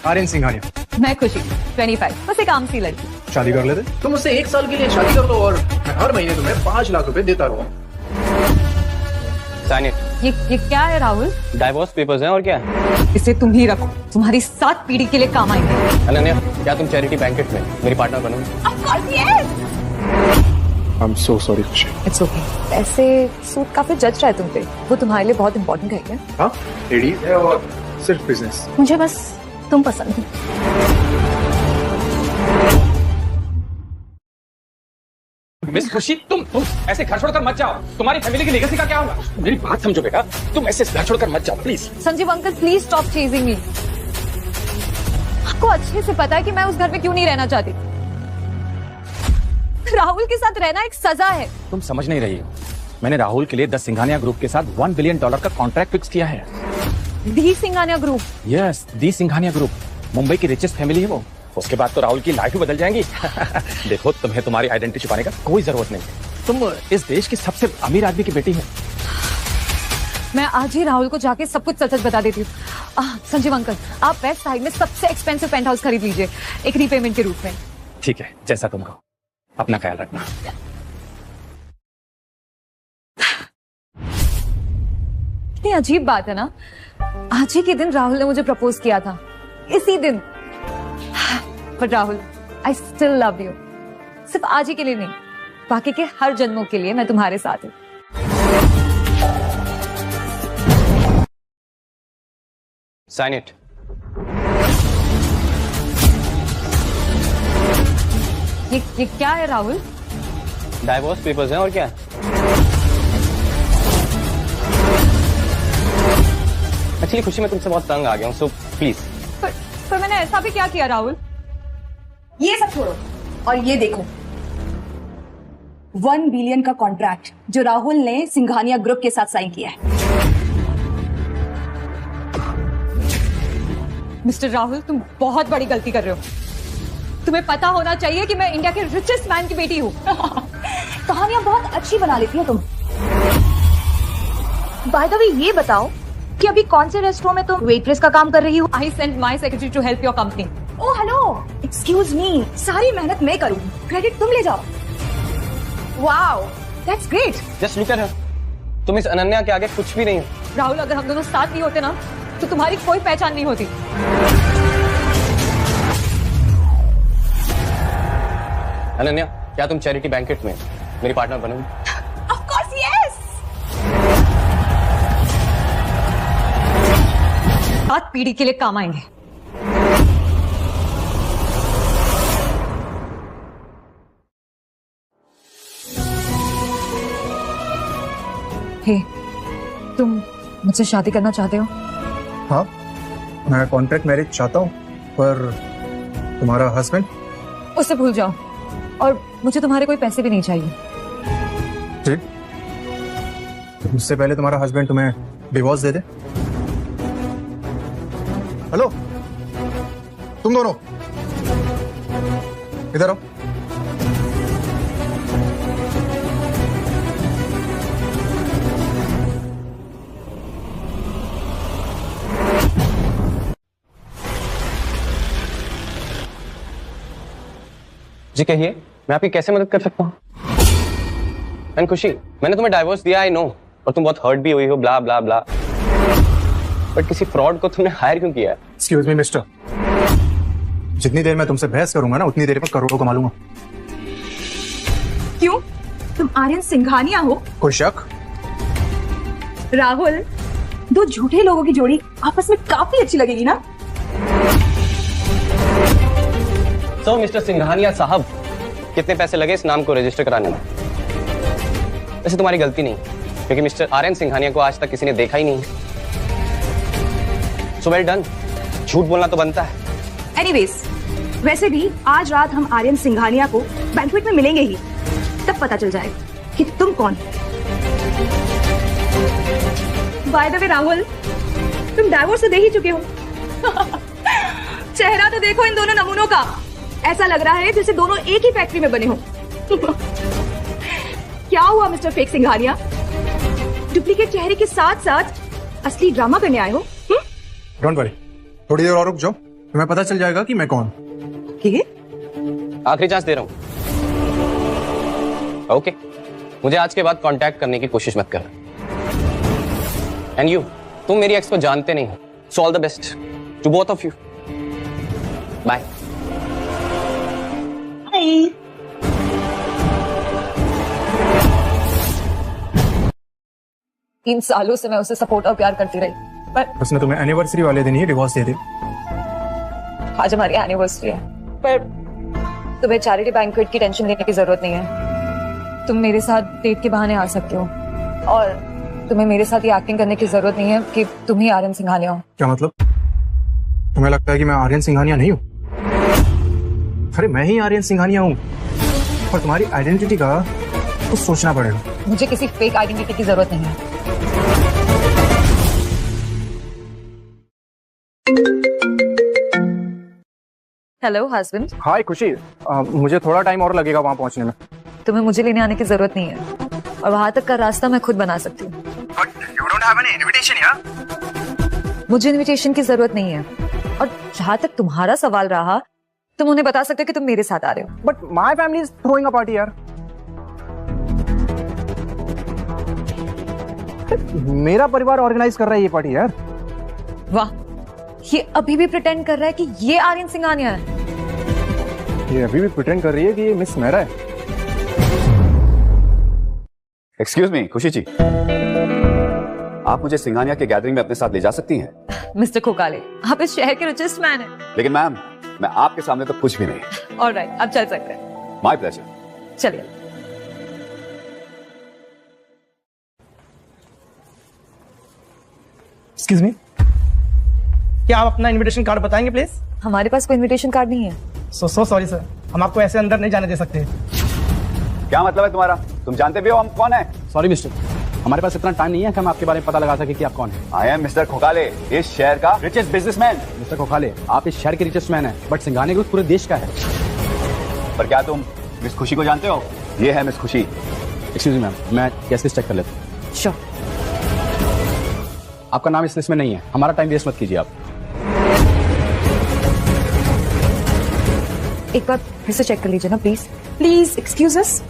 आर्यन सिंघानिया। मैं खुशी 25, बस एक आम सी लड़की। शादी कर लेते? तुम मुझसे 1 साल के लिए शादी कर लो और मैं हर महीने तुम्हें 5 लाख रुपए देता रहूँ। Sign it. ये क्या है राहुल? डाइवोर्स पेपर्स हैं और क्या है? इसे तुम ही रखो, तुम्हारी 7 पीढ़ी के लिए काम आएंगे। अनन्या, क्या तुम चैरिटी बैंकेट में मेरी पार्टनर बनोगी? Of course, yes! I am so sorry Khushi. It's okay. ऐसे सूट काफी जज रहा है तुम पे, वो तुम्हारे लिए बहुत इंपॉर्टेंट है क्या? हाँ, लेडीज है और सिर्फ बिजनेस। मुझे बस तुम पसंद हो। मिस खुशी, तुम ऐसे घर छोड़कर मत जाओ। तुम्हारी फैमिली की लेगेसी का क्या होगा? मेरी बात समझो बेटा, तुम ऐसे घर छोड़कर मत जाओ please. Sanjeev uncle, please stop chasing me. आपको अच्छे से पता है कि मैं उस घर में क्यों नहीं रहना चाहती। राहुल के साथ रहना एक सजा है। तुम समझ नहीं रही हो। मैंने राहुल के लिए द सिंघानिया ग्रुप के साथ $1 बिलियन का कॉन्ट्रैक्ट फिक्स किया है। दी सिंघानिया ग्रुप? यस, दी सिंघानिया ग्रुप। मुंबई की रिचेस्ट फैमिली है वो। उसके बाद तो राहुल की लाइफ ही बदल जाएंगी। देखो, तुम्हें तुम्हारी आइडेंटिटी छुपाने का कोई जरूरत नहीं। तुम इस देश की सबसे अमीर आदमी की बेटी हो। मैं आज ही राहुल को जाके सब कुछ सच बता देती हूँ। संजीव अंकल, आप वेस्ट साइड में सबसे एक्सपेंसिव पेंट हाउस खरीद लीजिए, एक रीपेमेंट के रूप में। ठीक है, जैसा तुम कहो। अपना ख्याल रखना। कितनी अजीब बात है ना, आज ही के दिन राहुल ने मुझे प्रपोज किया था, इसी दिन। पर Rahul, I still love you. सिर्फ आज ही के लिए नहीं, बाकी के हर जन्मों के लिए मैं तुम्हारे साथ हूँ। Sign it. ये क्या है राहुल? डाइवोर्स पेपर्स हैं और क्या है? एक्चुअली खुशी, मैं तुमसे बहुत तंग आ गया हूँ, सो प्लीज। पर मैंने ऐसा भी क्या किया राहुल? ये सब छोड़ो और ये देखो, 1 बिलियन का कॉन्ट्रैक्ट जो राहुल ने सिंघानिया ग्रुप के साथ साइन किया है। मिस्टर राहुल, तुम बहुत बड़ी गलती कर रहे हो। तुम्हें पता होना चाहिए कि मैं इंडिया के रिचेस्ट मैन की बेटी हूँ। कहानियां बहुत अच्छी बना लेती हो तुम। बाय द वे, ये बताओ कि अभी कौन से रेस्टोरेंट में तुम वेट्रेस का काम कर रही हो? I sent my secretary to help your company. Oh hello, excuse me, सारी मेहनत मैं करूंगी, क्रेडिट तुम ले जाओ। Wow, that's great. Just look at her. तुम इस अनन्या के आगे कुछ भी नहीं हो। राहुल, अगर हम दोनों साथ नहीं होते ना, तो तुम्हारी कोई पहचान नहीं होती। अनन्या, क्या तुम चैरिटी बैंकेट में मेरी पार्टनर बनोगी? Of course yes. 7 पीढ़ी के लिए काम आएंगे। हे, तुम मुझसे शादी करना चाहते हो? हाँ, मैं कॉन्ट्रैक्ट मैरिज चाहता हूँ, पर तुम्हारा हस्बैंड? उससे भूल जाओ, और मुझे तुम्हारे कोई पैसे भी नहीं चाहिए। ठीक, उससे पहले तुम्हारा हस्बैंड तुम्हें डिवोर्स दे दे। हेलो, तुम दोनों इधर आओ। जी कहिए, मैं आपकी कैसे मदद कर सकता हूँ? एंड खुशी, मैंने तुम्हें डाइवोर्स दिया, आई नो, और तुम बहुत हर्ट भी हुई हो, ब्ला ब्ला ब्ला, बट किसी फ्रॉड को तुमने हायर क्यों किया है? एक्सक्यूज मी मिस्टर, जितनी देर मैं तुमसे बहस करूंगा ना, उतनी देर में करोड़ों कमा लूंगा। क्यों? तुम आर्यन सिंघानिया हो? कोई शक? राहुल, 2 झूठे लोगों की जोड़ी आपस में काफी अच्छी लगेगी ना? तो मिस्टर सिंघानिया साहब, कितने पैसे लगे इस नाम को रजिस्टर कराने में? वैसे तुम्हारी गलती नहीं, क्योंकि मिस्टर आर्यन सिंघानिया को आज तक किसी ने देखा ही नहीं। सो वेल डन, झूठ बोलना तो बनता है। एनीवेज, वैसे भी आज रात हम आर्यन सिंघानिया को बैंक्वेट में मिलेंगे ही, तब पता चल जाएगा कि तुम कौन। बाय द वे राहुल, तुम डाइवोर्स तो दे ही चुके हो। चेहरा तो देखो इन दोनों नमूनों का, ऐसा लग रहा है जैसे दोनों एक ही फैक्ट्री में बने हो। क्या हुआ मिस्टर फेक सिंघानिया? डुप्लीकेट चेहरे के साथ साथ असली ड्रामा करने आए हो? डोंट वरी, थोड़ी देर और रुक जाओ, तुम्हें पता चल जाएगा कि मैं कौन। ठीक है, आखिरी चांस दे रहा हूं। ओके, मुझे आज के बाद कांटेक्ट करने की कोशिश मत कर। एंड यू, तुम मेरी एक्स को जानते नहीं हो, so all the best to both of you. Bye. 3 सालों से मैं उसे सपोर्ट और प्यार करती रही, पर उसने तुम्हें एनिवर्सरी वाले दिन ही डिवोर्स दे दिया। आज हमारी एनिवर्सरी है, पर तुम्हें चैरिटी बैंक्वेट की टेंशन लेने की जरूरत नहीं है। तुम मेरे साथ डेट के बहाने आ सकते हो, और तुम्हें मेरे साथ ये एक्टिंग करने की जरूरत नहीं है कि तुम ही आर्यन सिंघानिया हो। क्या मतलब? तुम्हें लगता है कि मैं आर्यन सिंघानिया नहीं हूँ? अरे मैं ही आर्यन सिंघानिया हूँ, और तुम्हारी आइडेंटिटी का कुछ सोचना पड़ेगा। मुझे किसी फेक आइडेंटिटी की जरूरत नहीं है। Hello husband. हाय खुशी, मुझे थोड़ा टाइम और लगेगा वहां पहुंचने में। तुम्हें मुझे लेने आने की जरूरत नहीं है, और वहां तक का रास्ता मैं खुद बना सकती हूँ। मुझे इनविटेशन की जरूरत नहीं है, और जहां तक तुम्हारा सवाल रहा, तुम उन्हें बता सकते हो कि तुम मेरे साथ आ रहे हो। But my family is throwing a party यार। मेरा परिवार ऑर्गेनाइज कर रहा है ये पार्टी यार। वाह, ये अभी भी प्रिटेंड कर रहा है कि ये आर्यन सिंघानिया है। ये अभी भी प्रिटेंड कर रही है कि ये मिस मेहरा है। एक्सक्यूज मी खुशी जी, आप मुझे सिंघानिया के गैदरिंग में अपने साथ ले जा सकती हैं? मिस्टर खोकाले, आप इस शहर के रिचेस्ट मैन हैं। लेकिन मैम, मैं आपके सामने तो कुछ भी नहीं। ऑलराइट, आप चल सकते हैं। My pleasure. चलिए। एक्सक्यूज मी, क्या आप अपना इनविटेशन कार्ड बताएंगे प्लीज? हमारे पास कोई इनविटेशन कार्ड नहीं है। सो सॉरी सर, हम आपको ऐसे अंदर नहीं जाने दे सकते। क्या मतलब है तुम्हारा? तुम जानते भी हो हम कौन है? सॉरी मिस्टर, हमारे पास इतना टाइम नहीं है कि हम आपके बारे में पता लगा सके कि आप कौन है। आई एम मिस्टर खोकाले, इस शहर का रिचेस्ट बिजनेसमैन। मिस्टर खोखाले, आप इस शहर के रिचेस्ट मैन हैं, बट सिंघानिया ग्रुप पूरे देश का है। पर क्या तुम मिस खुशी को जानते हो? ये है मिस खुशी। एक्सक्यूज मी मैम, मैं केस चेक कर लेता हूँ। श्योर। आपका नाम इस लिस्ट में नहीं है, हमारा टाइम वेस्ट मत कीजिए आप। एक बार फिर से चेक कर लीजिए ना please. Please excuse us.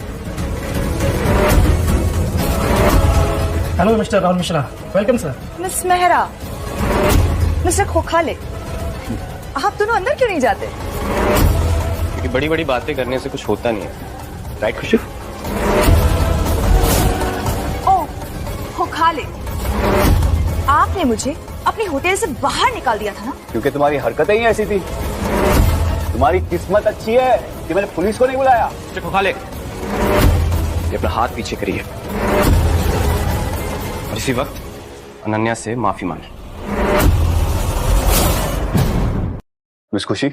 Hello mister Rahul Mishra, welcome sir. Miss Mehra, mister Khokhale, आप दोनों अंदर क्यों नहीं जाते? क्योंकि बड़ी बड़ी बातें करने से कुछ होता नहीं है, राइट खुशी? ओह खोखाले, आपने मुझे अपने होटल से बाहर निकाल दिया था ना? क्योंकि तुम्हारी हरकतें ही ऐसी थी। तुम्हारी किस्मत अच्छी है कि मैंने पुलिस को नहीं बुलाया। मिस्टर खोखाले, ये अपना हाथ पीछे करिए, और इसी वक्त अनन्या से माफी मांगे। मिस खुशी,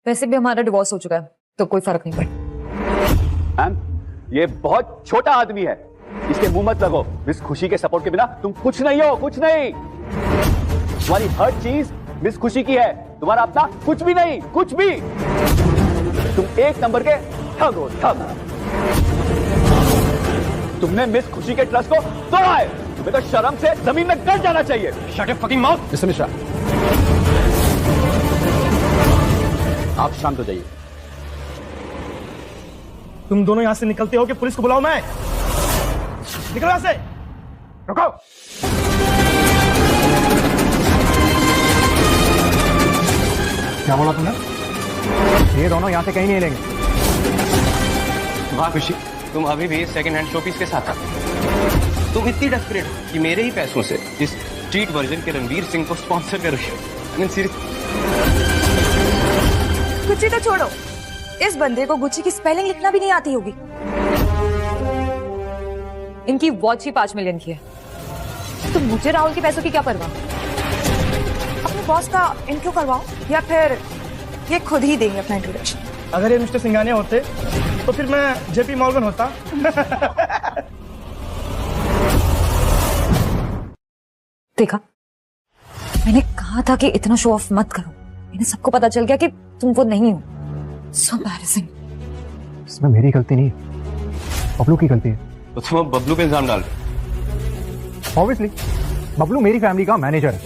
वैसे भी हमारा डिवोर्स हो चुका है, तो कोई फर्क नहीं पड़ता। मैम, ये बहुत छोटा आदमी है, इसके मुंह मत लगो। मिस खुशी के सपोर्ट के बिना तुम कुछ नहीं हो, कुछ नहीं। तुम्हारी हर चीज मिस खुशी की है, तुम्हारा अपना कुछ भी नहीं, कुछ भी। तुम एक नंबर के ठग हो, ठग। तुमने मिस खुशी के ट्रस्ट को तोड़ा है। तुम्हें तो शर्म से जमीन में गड़ जाना चाहिए। Shut your fucking mouth. Mister Mishra, आप शांत हो जाइए। तुम दोनों यहाँ से निकलते हो कि पुलिस को बुलाऊं मैं? निकलो यहाँ से। रुको। क्या बोला तुमने? ये दोनों यहाँ से कहीं नहीं लेंगे। वाह खुशी, तुम अभी भी सेकंड हैंड शोपीस के साथ आते। तुम इतनी डेस्परेट हो कि मेरे ही पैसों से इस स्ट्रीट वर्जन के रणवीर सिंह को स्पॉन्सर कर रही हो। I mean, गुच्ची तो छोड़ो, इस बंदे को गुच्ची की स्पेलिंग लिखना भी नहीं आती होगी। इनकी वॉच ही 5 मिलियन की है, तो मुझे राहुल के पैसों की क्या परवाह? अपने बॉस का इंट्रो करवाओ, या फिर ये खुद ही देंगे अपना इंट्रोडक्शन। अगर ये मिस्टर सिंघानिया होते तो फिर मैं जेपी मॉर्गन होता। देखा, मैंने कहा था कि इतना शो ऑफ मत करो। इन्हें सबको पता चल गया कि तुम वो नहीं हो। So embarrassing। इसमें मेरी गलती नहीं है, बबलू की गलती है। तो तुम अब बबलू पे इल्जाम डाल। ऑब्वियसली बबलू मेरी फैमिली का मैनेजर है,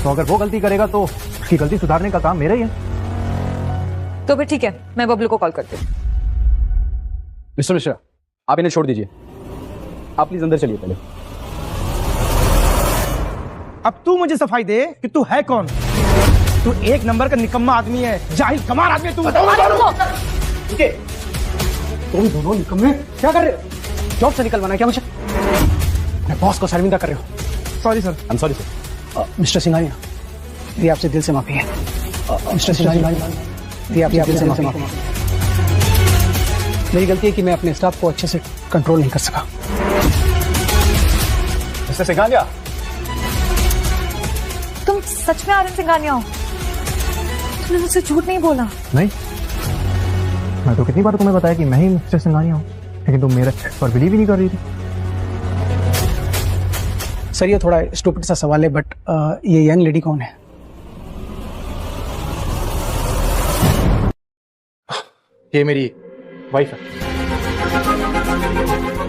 तो अगर वो गलती करेगा तो उसकी गलती सुधारने का काम मेरा ही है। तो फिर ठीक है, मैं बबलू को कॉल करती हूँ। मिस्टर मिश्रा, आप इन्हें छोड़ दीजिए। आप प्लीज अंदर चलिए पहले। अब तू मुझे सफाई दे कि तू है कौन। तू एक नंबर का निकम्मा आदमी है, जाहिल कमार आदमी है तू। तुम दोनों निकम्मे क्या कर रहे हो? जॉब से निकलवाना है क्या मुझे? मैं बॉस को शर्मिंदा कर रहे हो। Sorry sir. I am sorry sir. Mister Singhania, ये आपसे दिल से माफी है। मिस्टर सिंघानिया, ये आपसे दिल से माफी है। मेरी गलती है कि मैं अपने स्टाफ को अच्छे से कंट्रोल नहीं कर सका। मिस्टर सिंघानिया, तुम सच में आर्यन सिंघानिया हो? तुमने मुझसे झूठ नहीं बोला? नहीं, मैं तो कितनी बार तुम्हें बताया कि मैं ही मिस्टर सिंघानिया हूँ, लेकिन तुम मेरे पर बिलीव ही नहीं कर रही थी। सर, ये थोड़ा स्टूपिड सा सवाल है, बट ये यंग लेडी कौन है? ये मेरी वाइफ है।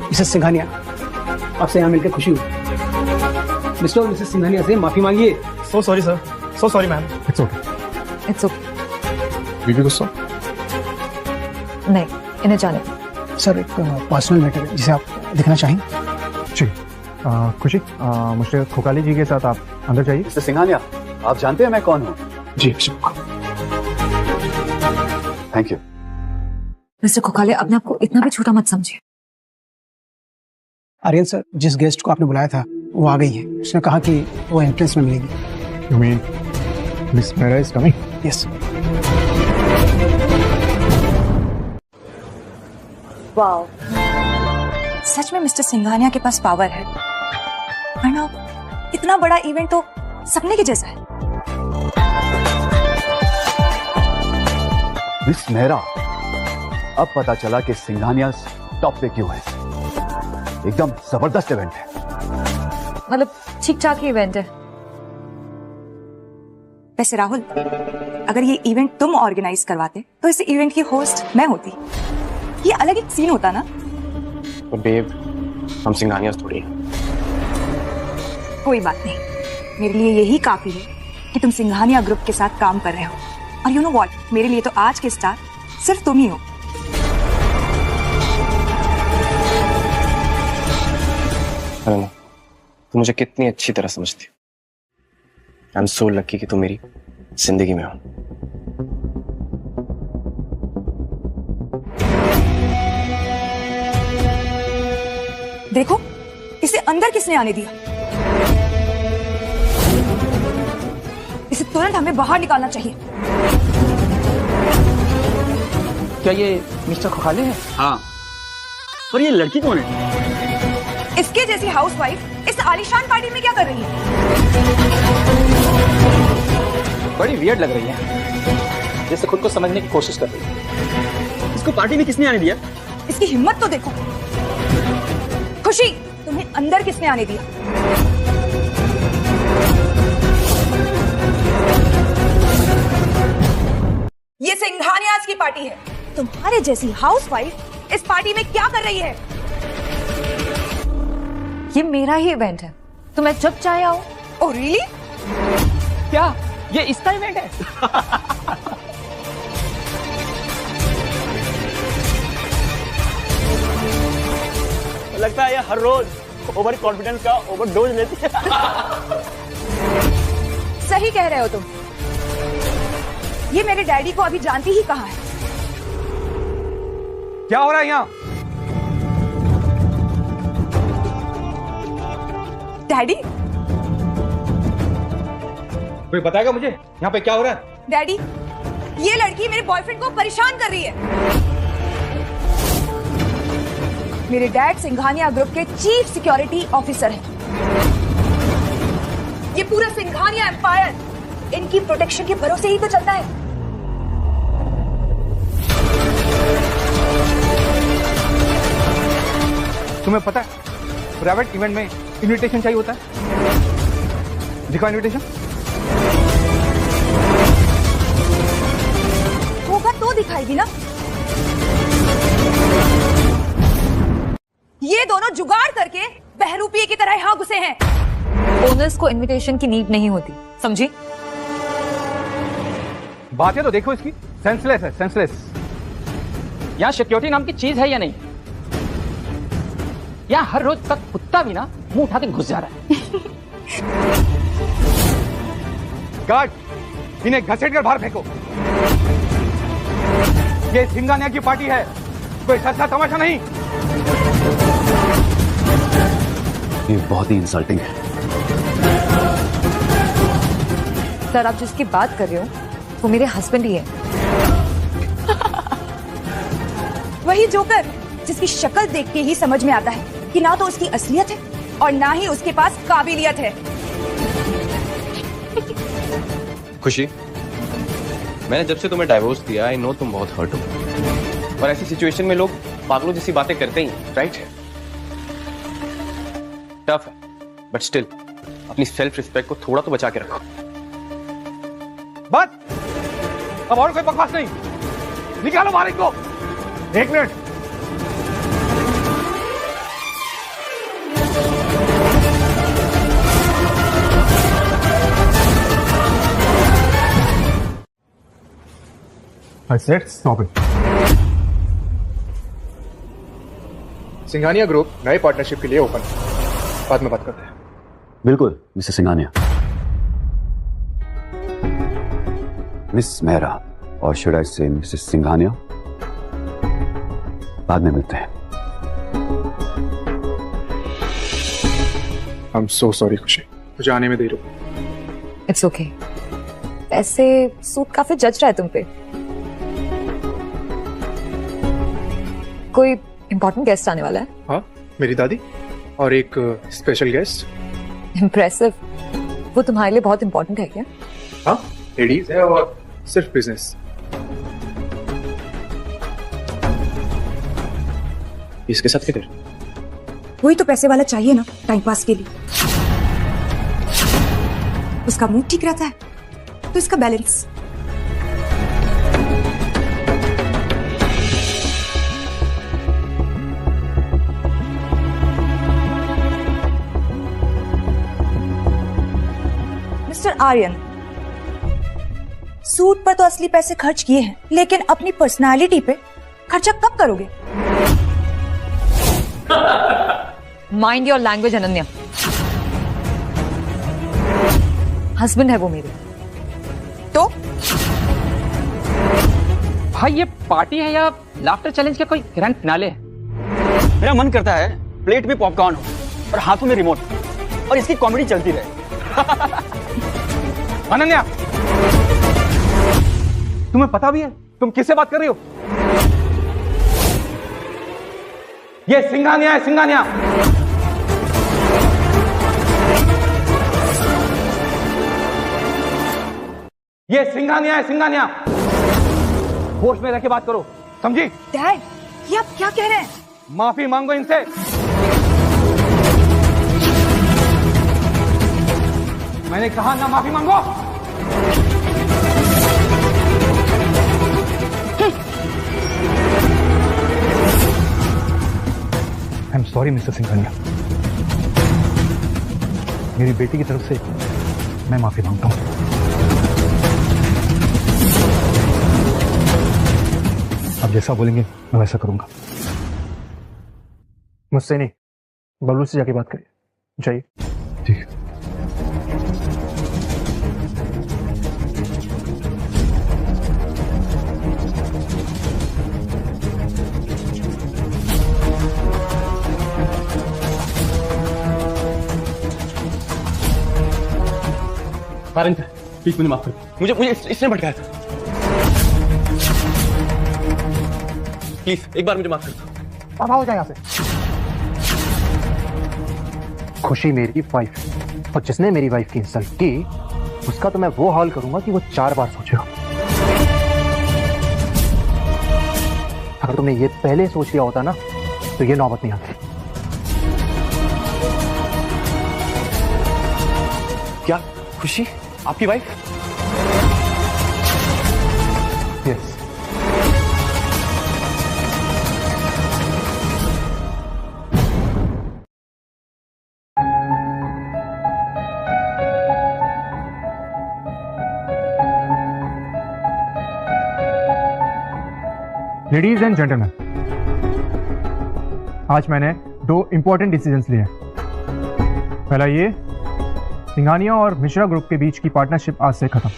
मिसेस सिंघानिया, आपसे यहाँ मिलकर खुशी हुई। मिस्टर और मिसेस सिंघानिया से माफी मांगिए। So sorry sir, so sorry ma'am. It's okay. It's okay. बीबी गुस्सा? नहीं, इन्हें जाने दो। सर, एक पर्सनल मैटर है जिसे आप देखना चाहेंगे? जी। खुशी, मुझे खोकाली जी के साथ आप अंदर जाइए। मिस्टर सिंघानिया, आप जानते हैं मैं कौन हूँ? जी। Thank you. मिस्टर खोखाले, अपने आपको इतना भी छोटा मत समझिए। आर्यन सर, जिस गेस्ट को आपने बुलाया था वो आ गई है। उसने कहा कि वो एंट्रेंस में मिलेगी। यू मीन मिस मेरा इज कमिंग? यस। वाओ, सच में मिस्टर सिंघानिया के पास पावर है। वरना इतना बड़ा इवेंट तो सपने के जैसा है। मिस मेहरा, अब पता चला कि सिंघानिया टॉप पे क्यों है। एकदम जबरदस्त इवेंट है। मतलब ठीक ठाक ही इवेंट है। वैसे राहुल, अगर ये इवेंट तुम ऑर्गेनाइज करवाते तो इस इवेंट की होस्ट मैं होती। ये अलग एक सीन होता ना। तो बेब, हम सिंघानियास थोड़ी हैं। कोई बात नहीं, मेरे लिए यही काफी है कि तुम सिंघानिया ग्रुप के साथ काम कर रहे हो। और यू नो व्हाट, मेरे लिए तो आज के स्टार सिर्फ तुम ही हो। अरे ना, तुम मुझे कितनी अच्छी तरह समझती हो। आई एम सो लकी कि तुम मेरी जिंदगी में हो। देखो, इसे अंदर किसने आने दिया? इसे तुरंत हमें बाहर निकालना चाहिए। क्या ये मिस्टर खोखाले हैं? हाँ, पर ये लड़की कौन है? इसके जैसी हाउसवाइफ इस आलीशान पार्टी में क्या कर रही है? बड़ी वियर्ड लग रही है, जैसे खुद को समझने की कोशिश कर रही है। इसको पार्टी में किसने आने दिया? इसकी हिम्मत तो देखो। खुशी, तुम्हें अंदर किसने आने दिया? ये सिंघानियाज की पार्टी है। तुम्हारे जैसी हाउसवाइफ इस पार्टी में क्या कर रही है? ये मेरा ही इवेंट है, तो मैं जब चाहे आऊं। Oh really? क्या ये इसका इवेंट है? लगता है ये हर रोज ओवर कॉन्फिडेंस का ओवरडोज लेती है। सही कह रहे हो तुम। ये मेरे डैडी को अभी जानती ही कहाँ है। क्या हो रहा है यहाँ? डैडी? कोई बताएगा मुझे यहाँ पे क्या हो रहा है? डैडी, ये लड़की मेरे बॉयफ्रेंड को परेशान कर रही है। मेरे डैड सिंघानिया ग्रुप के चीफ सिक्योरिटी ऑफिसर हैं। ये पूरा सिंघानिया एम्पायर इनकी प्रोटेक्शन के भरोसे ही तो चलता है। तुम्हें पता है, प्राइवेट इवेंट में इनविटेशन चाहिए होता है। दिखाओ इनविटेशन। होगा तो दिखाएगी ना। ये दोनों जुगाड़ करके बहरूपिये की तरह यहाँ घुसे हैं। ओनर्स को इनविटेशन की नीड नहीं होती, समझी? बातें तो देखो इसकी, सेंसलेस है, सेंसलेस। यहाँ सिक्योरिटी नाम की चीज है या नहीं? यहाँ हर रोज का कुत्ता भी ना मुंह उठा के घुस जा रहा है। गार्ड, इन्हें घसीट कर बाहर फेंको। ये सिंघानिया की पार्टी है, कोई सस्ता तमाशा नहीं। ये बहुत ही इंसल्टिंग है। सर, आप जिसकी बात कर रहे हो वो मेरे हस्बैंड ही है। वही जोकर जिसकी शक्ल देख के ही समझ में आता है कि ना तो उसकी असलियत है और ना ही उसके पास काबिलियत है। खुशी, मैंने जब से तुम्हें डाइवोर्स दिया, आई नो तुम बहुत हर्ट हो, और ऐसी सिचुएशन में लोग पागलों जैसी बातें करते ही, राइट? टफ है, बट स्टिल अपनी सेल्फ रिस्पेक्ट को थोड़ा तो बचा के रखो। बस, अब और कोई बकवास नहीं। निकालो बाहर इनको। 1 minute. I said stop it. Singhania group नए पार्टनरशिप के लिए ओपन है, बाद में बात करते हैं। बिल्कुल मिस्टर सिंघानिया। मिस मेहरा, और शुड आई से मिसेस सिंघानिया, बाद में मिलते हैं। आई एम सो सॉरी खुशी, मुझे आने में देर हो। It's okay. वैसे सूट काफी जच रहा है तुम पे। कोई इंपॉर्टेंट गेस्ट आने वाला है? हाँ, मेरी दादी और एक स्पेशल गेस्ट। इम्प्रेसिव। वो तुम्हारे लिए बहुत इंपॉर्टेंट है क्या? हाँ, लेडीज है और सिर्फ बिजनेस। इसके साथ किधर? वही तो पैसे वाला चाहिए ना टाइम पास के लिए। उसका मूड ठीक रहता है तो इसका बैलेंस। मिस्टर आर्यन, सूट पर तो असली पैसे खर्च किए हैं, लेकिन अपनी पर्सनालिटी पे खर्चा कब करोगे? Mind your language Ananya. Husband है वो मेरे। तो भाई ये पार्टी है या लाफ्टर चैलेंज का कोई ग्रैंड फिनाले है? मेरा मन करता है प्लेट में पॉपकॉर्न हो और हाथों में रिमोट और इसकी कॉमेडी चलती रहे। अनन्या, तुम्हें पता भी है तुम किससे बात कर रही हो? ये सिंघानिया है, सिंघानिया। ये सिंघानिया है, सिंघानिया। होश में रह के बात करो, समझी? डैड, ये आप क्या कह रहे हैं? माफी मांगो इनसे। मैंने कहा ना, माफी मांगो। I am sorry mister Singhania, मेरी बेटी की तरफ से मैं माफी मांगता हूं। आप जैसा बोलेंगे मैं वैसा करूंगा। मुझसे नहीं, बबलू से जाके बात करिए। जाइए। ठीक है। प्लीज मुझे माफ कर। मुझे इसने भटकाया था। प्लीज एक बार मुझे माफ कर दो। अब आओ जाए यहाँ से। खुशी मेरी वाइफ है, और जिसने मेरी वाइफ की इंसल्ट की उसका तो मैं वो हाल करूंगा कि वो 4 बार सोचेगा। अगर तुमने ये पहले सोच लिया होता ना तो ये नौबत नहीं आती। क्या खुशी आपकी wife? Yes. Ladies and gentleman, आज मैंने 2 इंपॉर्टेंट डिसीजंस लिए हैं। पहला ये, सिंघानिया और मिश्रा ग्रुप के बीच की पार्टनरशिप आज से खत्म।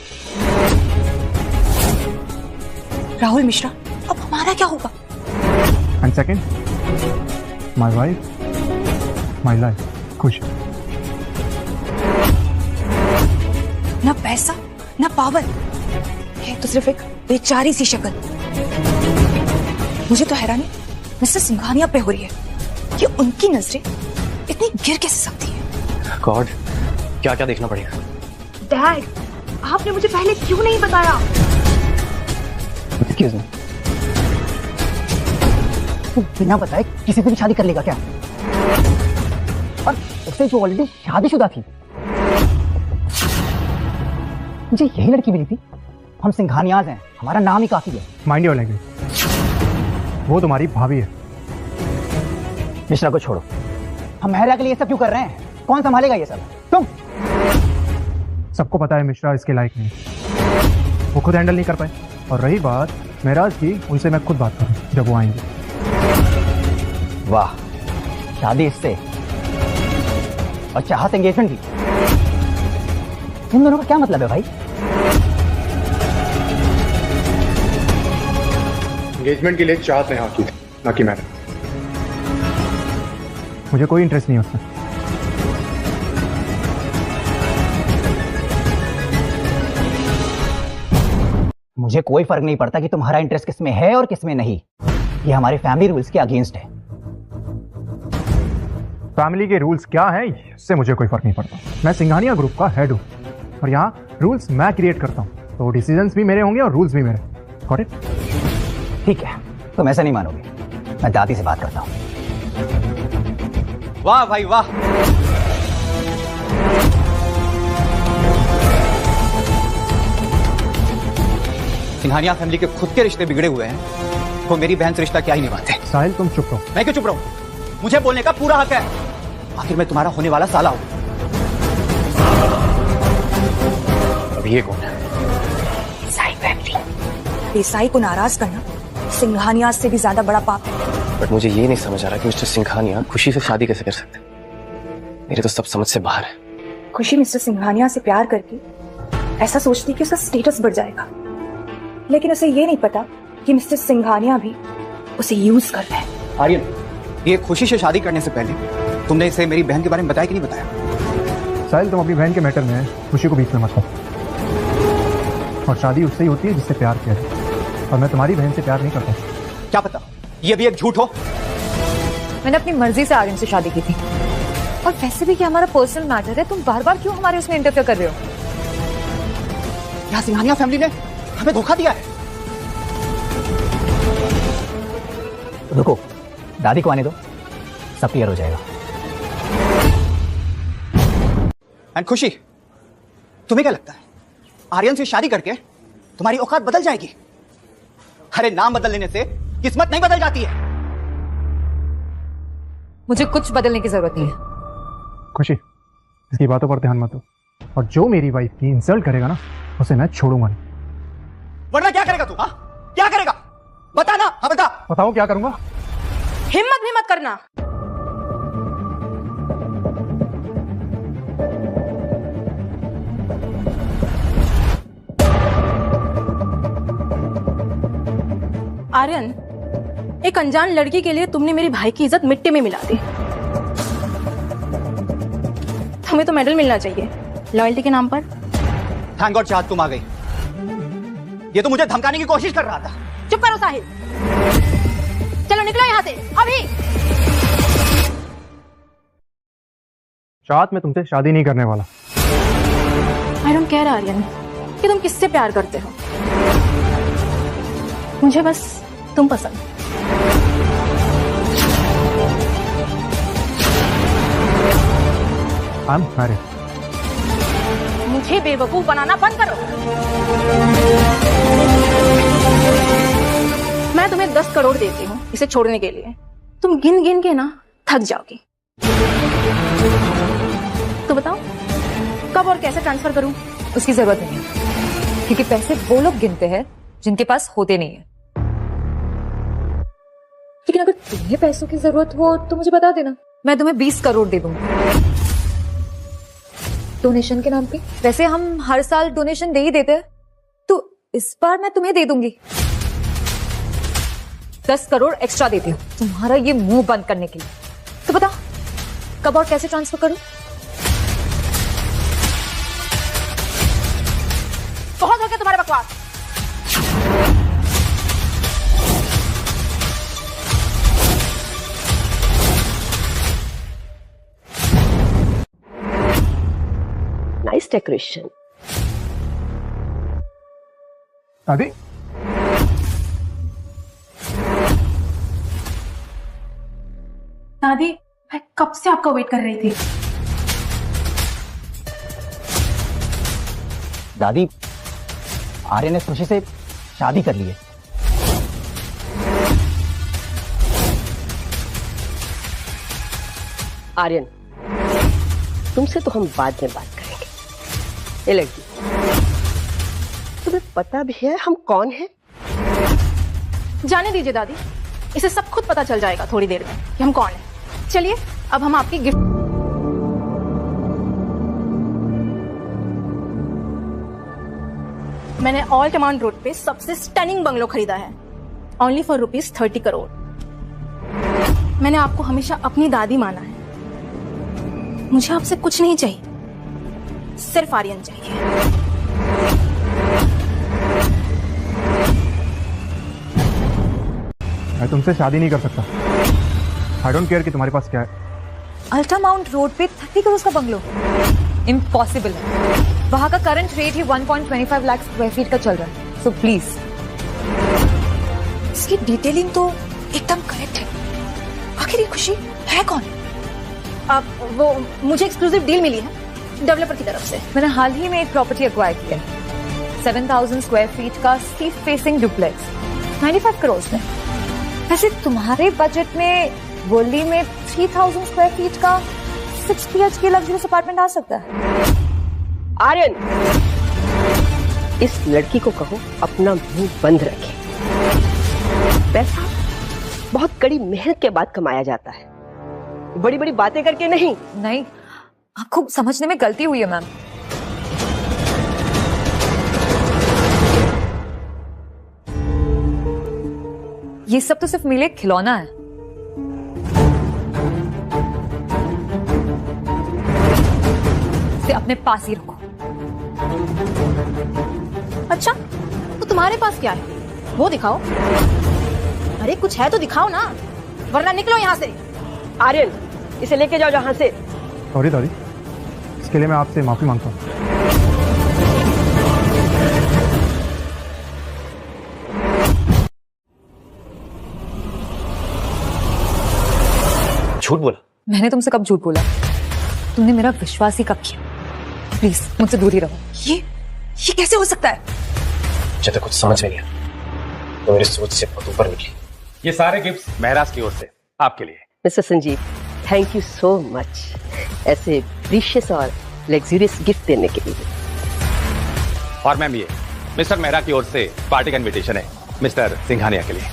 राहुल मिश्रा, अब हमारा क्या होगा? And second, my wife, my life, खुश। ना पैसा ना पावर, है तो सिर्फ एक बेचारी सी शक्ल। मुझे तो हैरानी मिस्टर सिंघानिया पे हो रही है कि उनकी नजरें इतनी गिर कैसे सकती है। गॉड, क्या क्या देखना पड़ेगा। डैड, आपने मुझे पहले क्यों नहीं बताया? एक्सक्यूज मी, तू बिना बताए किसी से भी शादी कर लेगा क्या? और उससे जो ऑलरेडी शादीशुदा थी। मुझे यही लड़की मिली थी। हम सिंघानियाज हैं, हमारा नाम ही काफी है। माइंड योर लैंग्वेज, वो तुम्हारी भाभी है। मिश्रा को छोड़ो, हम महरिया के लिए ये सब क्यों कर रहे हैं? कौन संभालेगा ये सब? तुम। सबको पता है मिश्रा इसके लायक नहीं, वो खुद हैंडल नहीं कर पाए। और रही बात मेराज की, उनसे मैं खुद बात करूं जब वो आएंगे। वाह, शादी इससे और चाहत एंगेजमेंट भी। इन दोनों का क्या मतलब है भाई? एंगेजमेंट के लिए चाहत ने हाँ की, ना कि मैंने। मुझे कोई इंटरेस्ट नहीं उसमें। मुझे कोई फर्क नहीं पड़ता कि तुम्हारा इंटरेस्ट किसमें है और किसमें नहीं। ये हमारे फैमिली रूल्स के अगेंस्ट है। फैमिली के रूल्स क्या हैं, इससे मुझे कोई फर्क नहीं पड़ता। मैं सिंघानिया ग्रुप का हेड हूं और यहाँ रूल्स मैं क्रिएट करता हूँ, तो डिसीजंस भी मेरे होंगे और रूल्स भी मेरे। Got it? ठीक है, तुम ऐसा नहीं मानोगे। मैं दादी से बात करता हूँ। वाह भाई वाह, सिंघानिया फैमिली के खुद के रिश्ते बिगड़े हुए हैं, तो मेरी बहन से रिश्ता क्या ही निभाते। साहिल तुम चुप रहो। मैं क्यों चुप रहूं? मुझे बोलने का पूरा हक है। आखिर मैं तुम्हारा होने वाला साला हूं। अब ये कौन है? देसाई फैमिली। देसाई को नाराज करना सिंघानिया से भी ज्यादा बड़ा पाप है। बट मुझे ये नहीं समझ आ रहा कि मिस्टर सिंघानिया खुशी से शादी कैसे कर सकते। मेरे तो सब समझ से बाहर है। खुशी मिस्टर सिंघानिया से प्यार करके ऐसा सोचती कि उसका स्टेटस बढ़ जाएगा, लेकिन उसे ये नहीं पता कि मिस्टर सिंघानिया भी उसे यूज कर रहे हैं। आर्यन, ये खुशी से शादी करने से पहले तुमने इसे मेरी बहन के बारे में बताया कि नहीं बताया? साहिल तुम अपनी बहन के मैटर में खुशी को बीच में मत लो। और शादी उससे ही होती है जिससे प्यार किया जाए, और मैं तुम्हारी बहन से प्यार नहीं करता। क्या पता ये भी एक झूठ हो। मैंने अपनी मर्जी से आर्यन से शादी की थी, और वैसे भी क्या हमारा पर्सनल मैटर है, तुम बार बार क्यों हमारे उसमें इंटरफेयर कर रहे हो? यहाँ सिंघानिया फैमिली ने हमें धोखा दिया है। रुको, दादी को आने दो, सब क्लियर हो जाएगा। एंड खुशी, तुम्हें क्या लगता है आर्यन से शादी करके तुम्हारी औकात बदल जाएगी? अरे नाम बदल लेने से किस्मत नहीं बदल जाती है। मुझे कुछ बदलने की जरूरत नहीं है। खुशी, इसकी बातों पर ध्यान मत दो, और जो मेरी वाइफ की इंसल्ट करेगा ना, उसे मैं छोड़ूंगा नहीं। वरना क्या करेगा तू? हाँ, क्या करेगा? बता ना। हाँ बता। बताओ क्या करूंगा? हिम्मत भी मत करना। आर्यन, एक अनजान लड़की के लिए तुमने मेरी भाई की इज्जत मिट्टी में मिला दी। तुम्हें तो मेडल मिलना चाहिए लॉयल्टी के नाम पर। थैंक गॉड चाहत तुम आ गई। ये तो मुझे धमकाने की कोशिश कर रहा था। चुप करो साहिल, चलो निकलो यहाँ से अभी। चाहत मैं तुमसे शादी नहीं करने वाला। आई डोंट केयर आर्यन कि तुम किससे प्यार करते हो, मुझे बस तुम पसंद। I am married. मुझे बेवकूफ बनाना बंद करो। मैं तुम्हें 10 करोड़ देती हूँ इसे छोड़ने के लिए। तुम गिन गिन के ना थक जाओगी। तो बताओ कब और कैसे ट्रांसफर करूं? उसकी जरूरत नहीं है, क्योंकि पैसे वो लोग गिनते हैं जिनके पास होते नहीं है। लेकिन अगर तुम्हें पैसों की जरूरत हो तो मुझे बता देना, मैं तुम्हें 20 करोड़ दे दूंगी डोनेशन के नाम पे। वैसे हम हर साल डोनेशन दे ही देते हैं, तो इस बार मैं तुम्हें दे दूंगी 10 करोड़ एक्स्ट्रा देती हूँ तुम्हारा ये मुंह बंद करने के लिए। तो बता कब और कैसे ट्रांसफर करूं? बहुत हो गया तुम्हारा बकवास। Nice decoration. दादी, दादी मैं कब से आपका वेट कर रही थी। दादी, आर्यन ने खुशी से शादी कर ली है। आर्यन, तुमसे तो हम बाद में बात करेंगे। ये लड़की, तुम्हें पता भी है हम कौन हैं? जाने दीजिए दादी, इसे सब खुद पता चल जाएगा थोड़ी देर में कि हम कौन हैं। चलिए अब हम आपकी गिफ्ट। मैंने ऑल कमांड रोड पे सबसे स्टनिंग बंगलो खरीदा है, ओनली फॉर ₹30 करोड़। मैंने आपको हमेशा अपनी दादी माना है। मुझे आपसे कुछ नहीं चाहिए, सिर्फ आर्यन चाहिए। मैं तुमसे शादी नहीं कर सकता। आई डोंट केयर कि तुम्हारे पास क्या है। अल्ट्रा माउंट रोड पे 30 करोड़ का बंगलो इम्पॉसिबल है। वहां का करंट रेट ही 1.25 लाख स्क्वायर फीट का चल रहा है। So please. इसकी डिटेलिंग तो एकदम करेक्ट है। आखिर ये खुशी है कौन? अब वो मुझे एक्सक्लूसिव डील मिली है डेवलपर की तरफ से। मैंने हाल ही में एक प्रॉपर्टी एक्वायर किया है, 7000 स्क्वायर फीट का सी फेसिंग डुप्लेक्स, 95 करोड़ में। वैसे तुम्हारे बजट में गोली में 3000 स्क्वायर फीट का 6 BHK लग्जरियस अपार्टमेंट आ सकता है। आर्यन, इस लड़की को कहो अपना मुंह बंद रखे। पैसा बहुत कड़ी मेहनत के बाद कमाया जाता है, बड़ी बड़ी बातें करके नहीं। नहीं, आपको समझने में गलती हुई है मैम। ये सब तो सिर्फ मेरे खिलौना है। इसे अपने पास ही रखो। अच्छा, तो तुम्हारे पास क्या है वो दिखाओ। अरे कुछ है तो दिखाओ ना, वरना निकलो यहाँ से। आर्यन, इसे लेके जाओ जहां से। सॉरी दादी, इसके लिए मैं आपसे माफी मांगता हूँ। झूठ बोला? मैंने तुमसे कब झूठ बोला? तुमने मेरा विश्वास ही कब किया? प्लीज मुझसे दूर ही रहो। ये कैसे हो सकता है? मुझे तो कुछ समझ में नहीं आया, तो मेरी सोच से बहुत ऊपर निकली। ये सारे गिफ्ट्स महराज की ओर से आपके लिए। Mister Sanjeev, thank you so much ऐसे प्रीशियस और लग्जरियस गिफ्ट देने के लिए। और मैम, ये मिस्टर मेहरा की ओर से पार्टी का इनविटेशन है मिस्टर सिंघानिया के लिए।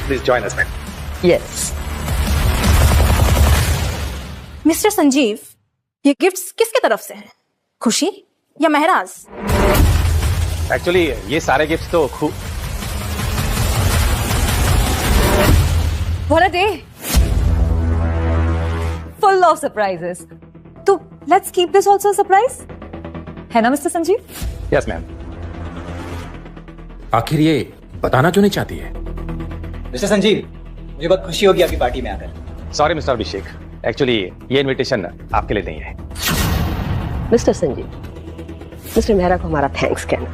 Please join us ma'am. Yes. Mister Sanjeev, ये गिफ्ट्स किसके तरफ से हैं? खुशी या महराज? एक्चुअली ये सारे गिफ्ट्स तो What a day! Full of surprises. तो let's keep this also a surprise. है ना मिस्टर संजीव? Yes ma'am. आखिर ये बताना क्यों नहीं चाहती है? मिस्टर संजीव, मुझे बहुत खुशी होगी आपकी पार्टी में आकर। सॉरी मिस्टर अभिषेक, एक्चुअली ये इनविटेशन आपके लिए नहीं है। मिस्टर संजीव, मिस्टर मेहरा को हमारा थैंक्स कहना।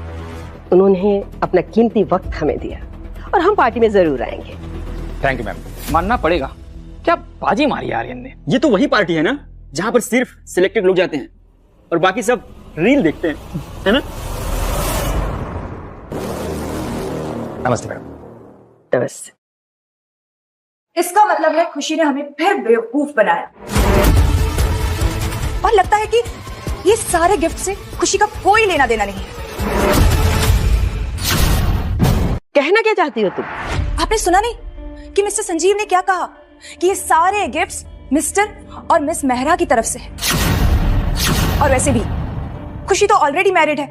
उन्होंने अपना कीमती वक्त हमें दिया और हम पार्टी में जरूर आएंगे। Thank you ma'am. मानना पड़ेगा, क्या बाजी मारी आर्यन ने। ये तो वही पार्टी है ना जहां पर सिर्फ सिलेक्टेड लोग जाते हैं और बाकी सब रील देखते हैं, है ना? नमस्ते मैडम। नमस्ते। इसका मतलब है खुशी ने हमें फिर बेवकूफ बनाया और लगता है कि ये सारे गिफ्ट से खुशी का कोई लेना देना नहीं है। कहना क्या चाहती हो तुम? आपने सुना नहीं कि मिस्टर संजीव ने क्या कहा कि ये सारे गिफ्ट्स मिस्टर और मिस मेहरा की तरफ से हैं। और वैसे भी खुशी तो ऑलरेडी मैरिड है,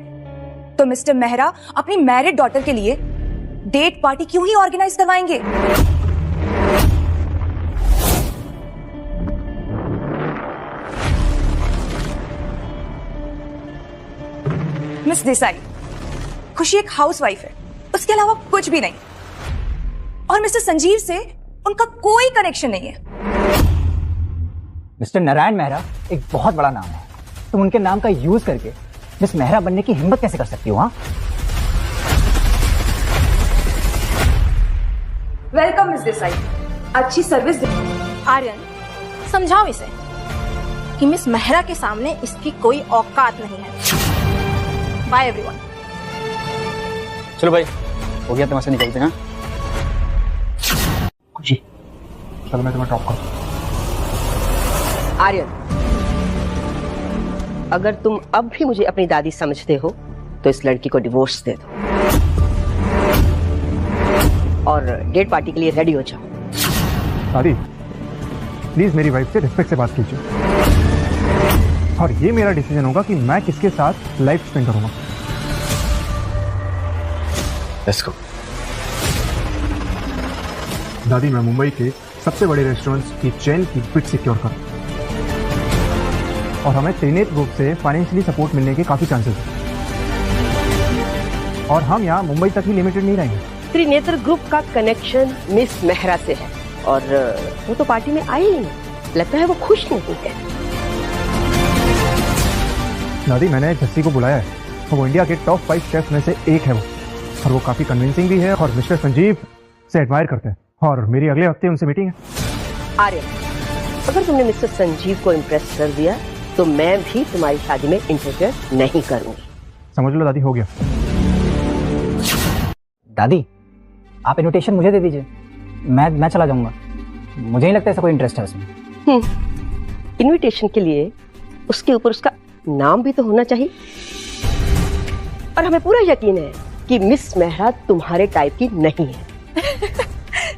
तो मिस्टर मेहरा अपनी मैरिड डॉटर के लिए डेट पार्टी क्यों ही ऑर्गेनाइज करवाएंगे? मिस देसाई, खुशी एक हाउसवाइफ है, उसके अलावा कुछ भी नहीं। और मिस्टर संजीव से उनका कोई कनेक्शन नहीं है। मिस्टर नारायण मेहरा एक बहुत बड़ा नाम है, तुम उनके नाम का यूज करके मिस मेहरा बनने की हिम्मत कैसे कर सकती हो? हाँ, वेलकम मिस देसाई, अच्छी सर्विस दे। आर्यन, समझाओ इसे कि मिस मेहरा के सामने इसकी कोई औकात नहीं है। Bye everyone. चलो भाई, हो गया, तुम्हारे से निकलते हैं। खुशी, चलो मैं तुम्हें ड्रॉप करूं। आर्यन, अगर तुम अब भी मुझे अपनी दादी समझते हो तो इस लड़की को डिवोर्स दे दो और डेट पार्टी के लिए रेडी हो जाओ। दादी, प्लीज मेरी वाइफ से रिस्पेक्ट से बात कीजिए, और ये मेरा डिसीजन होगा कि मैं किसके साथ लाइफ स्पेंड करूंगा। Let's go. दादी, मैं मुंबई के सबसे बड़े रेस्टोरेंट्स की चेन की बिट सिक्योर करूं, और हमें त्रिनेत्र ग्रुप से फाइनेंशियली सपोर्ट मिलने के काफी चांसेस हैं, और हम यहाँ मुंबई तक ही लिमिटेड नहीं रहेंगे। त्रिनेत्र ग्रुप का कनेक्शन मिस मेहरा से है और वो तो पार्टी में आई ही नहीं, लगता है वो खुश नहीं है। दादी, मैंने जस्सी को बुलाया है, वो इंडिया के टॉप 5 शेफ में से एक है वो, और वो काफी कन्विंसिंग भी है, और मिस्टर संजीव से एडमायर करते हैं, और मेरी अगले हफ्ते उनसे मीटिंग है। आर्यन, अगर तुमने मिस्टर संजीव को इम्प्रेस कर दिया तो मैं भी तुम्हारी शादी में इंटरफेयर नहीं करूंगी। समझ लो दादी, हो गया। दादी, आप इनविटेशन मुझे दे दीजिए, मैं चला जाऊंगा, मुझे नहीं लगता ऐसा कोई इंटरेस्ट है उसमें। इनविटेशन के लिए उसके ऊपर उसका नाम भी तो होना चाहिए, और हमें पूरा यकीन है कि मिस मेहरा तुम्हारे टाइप की नहीं है।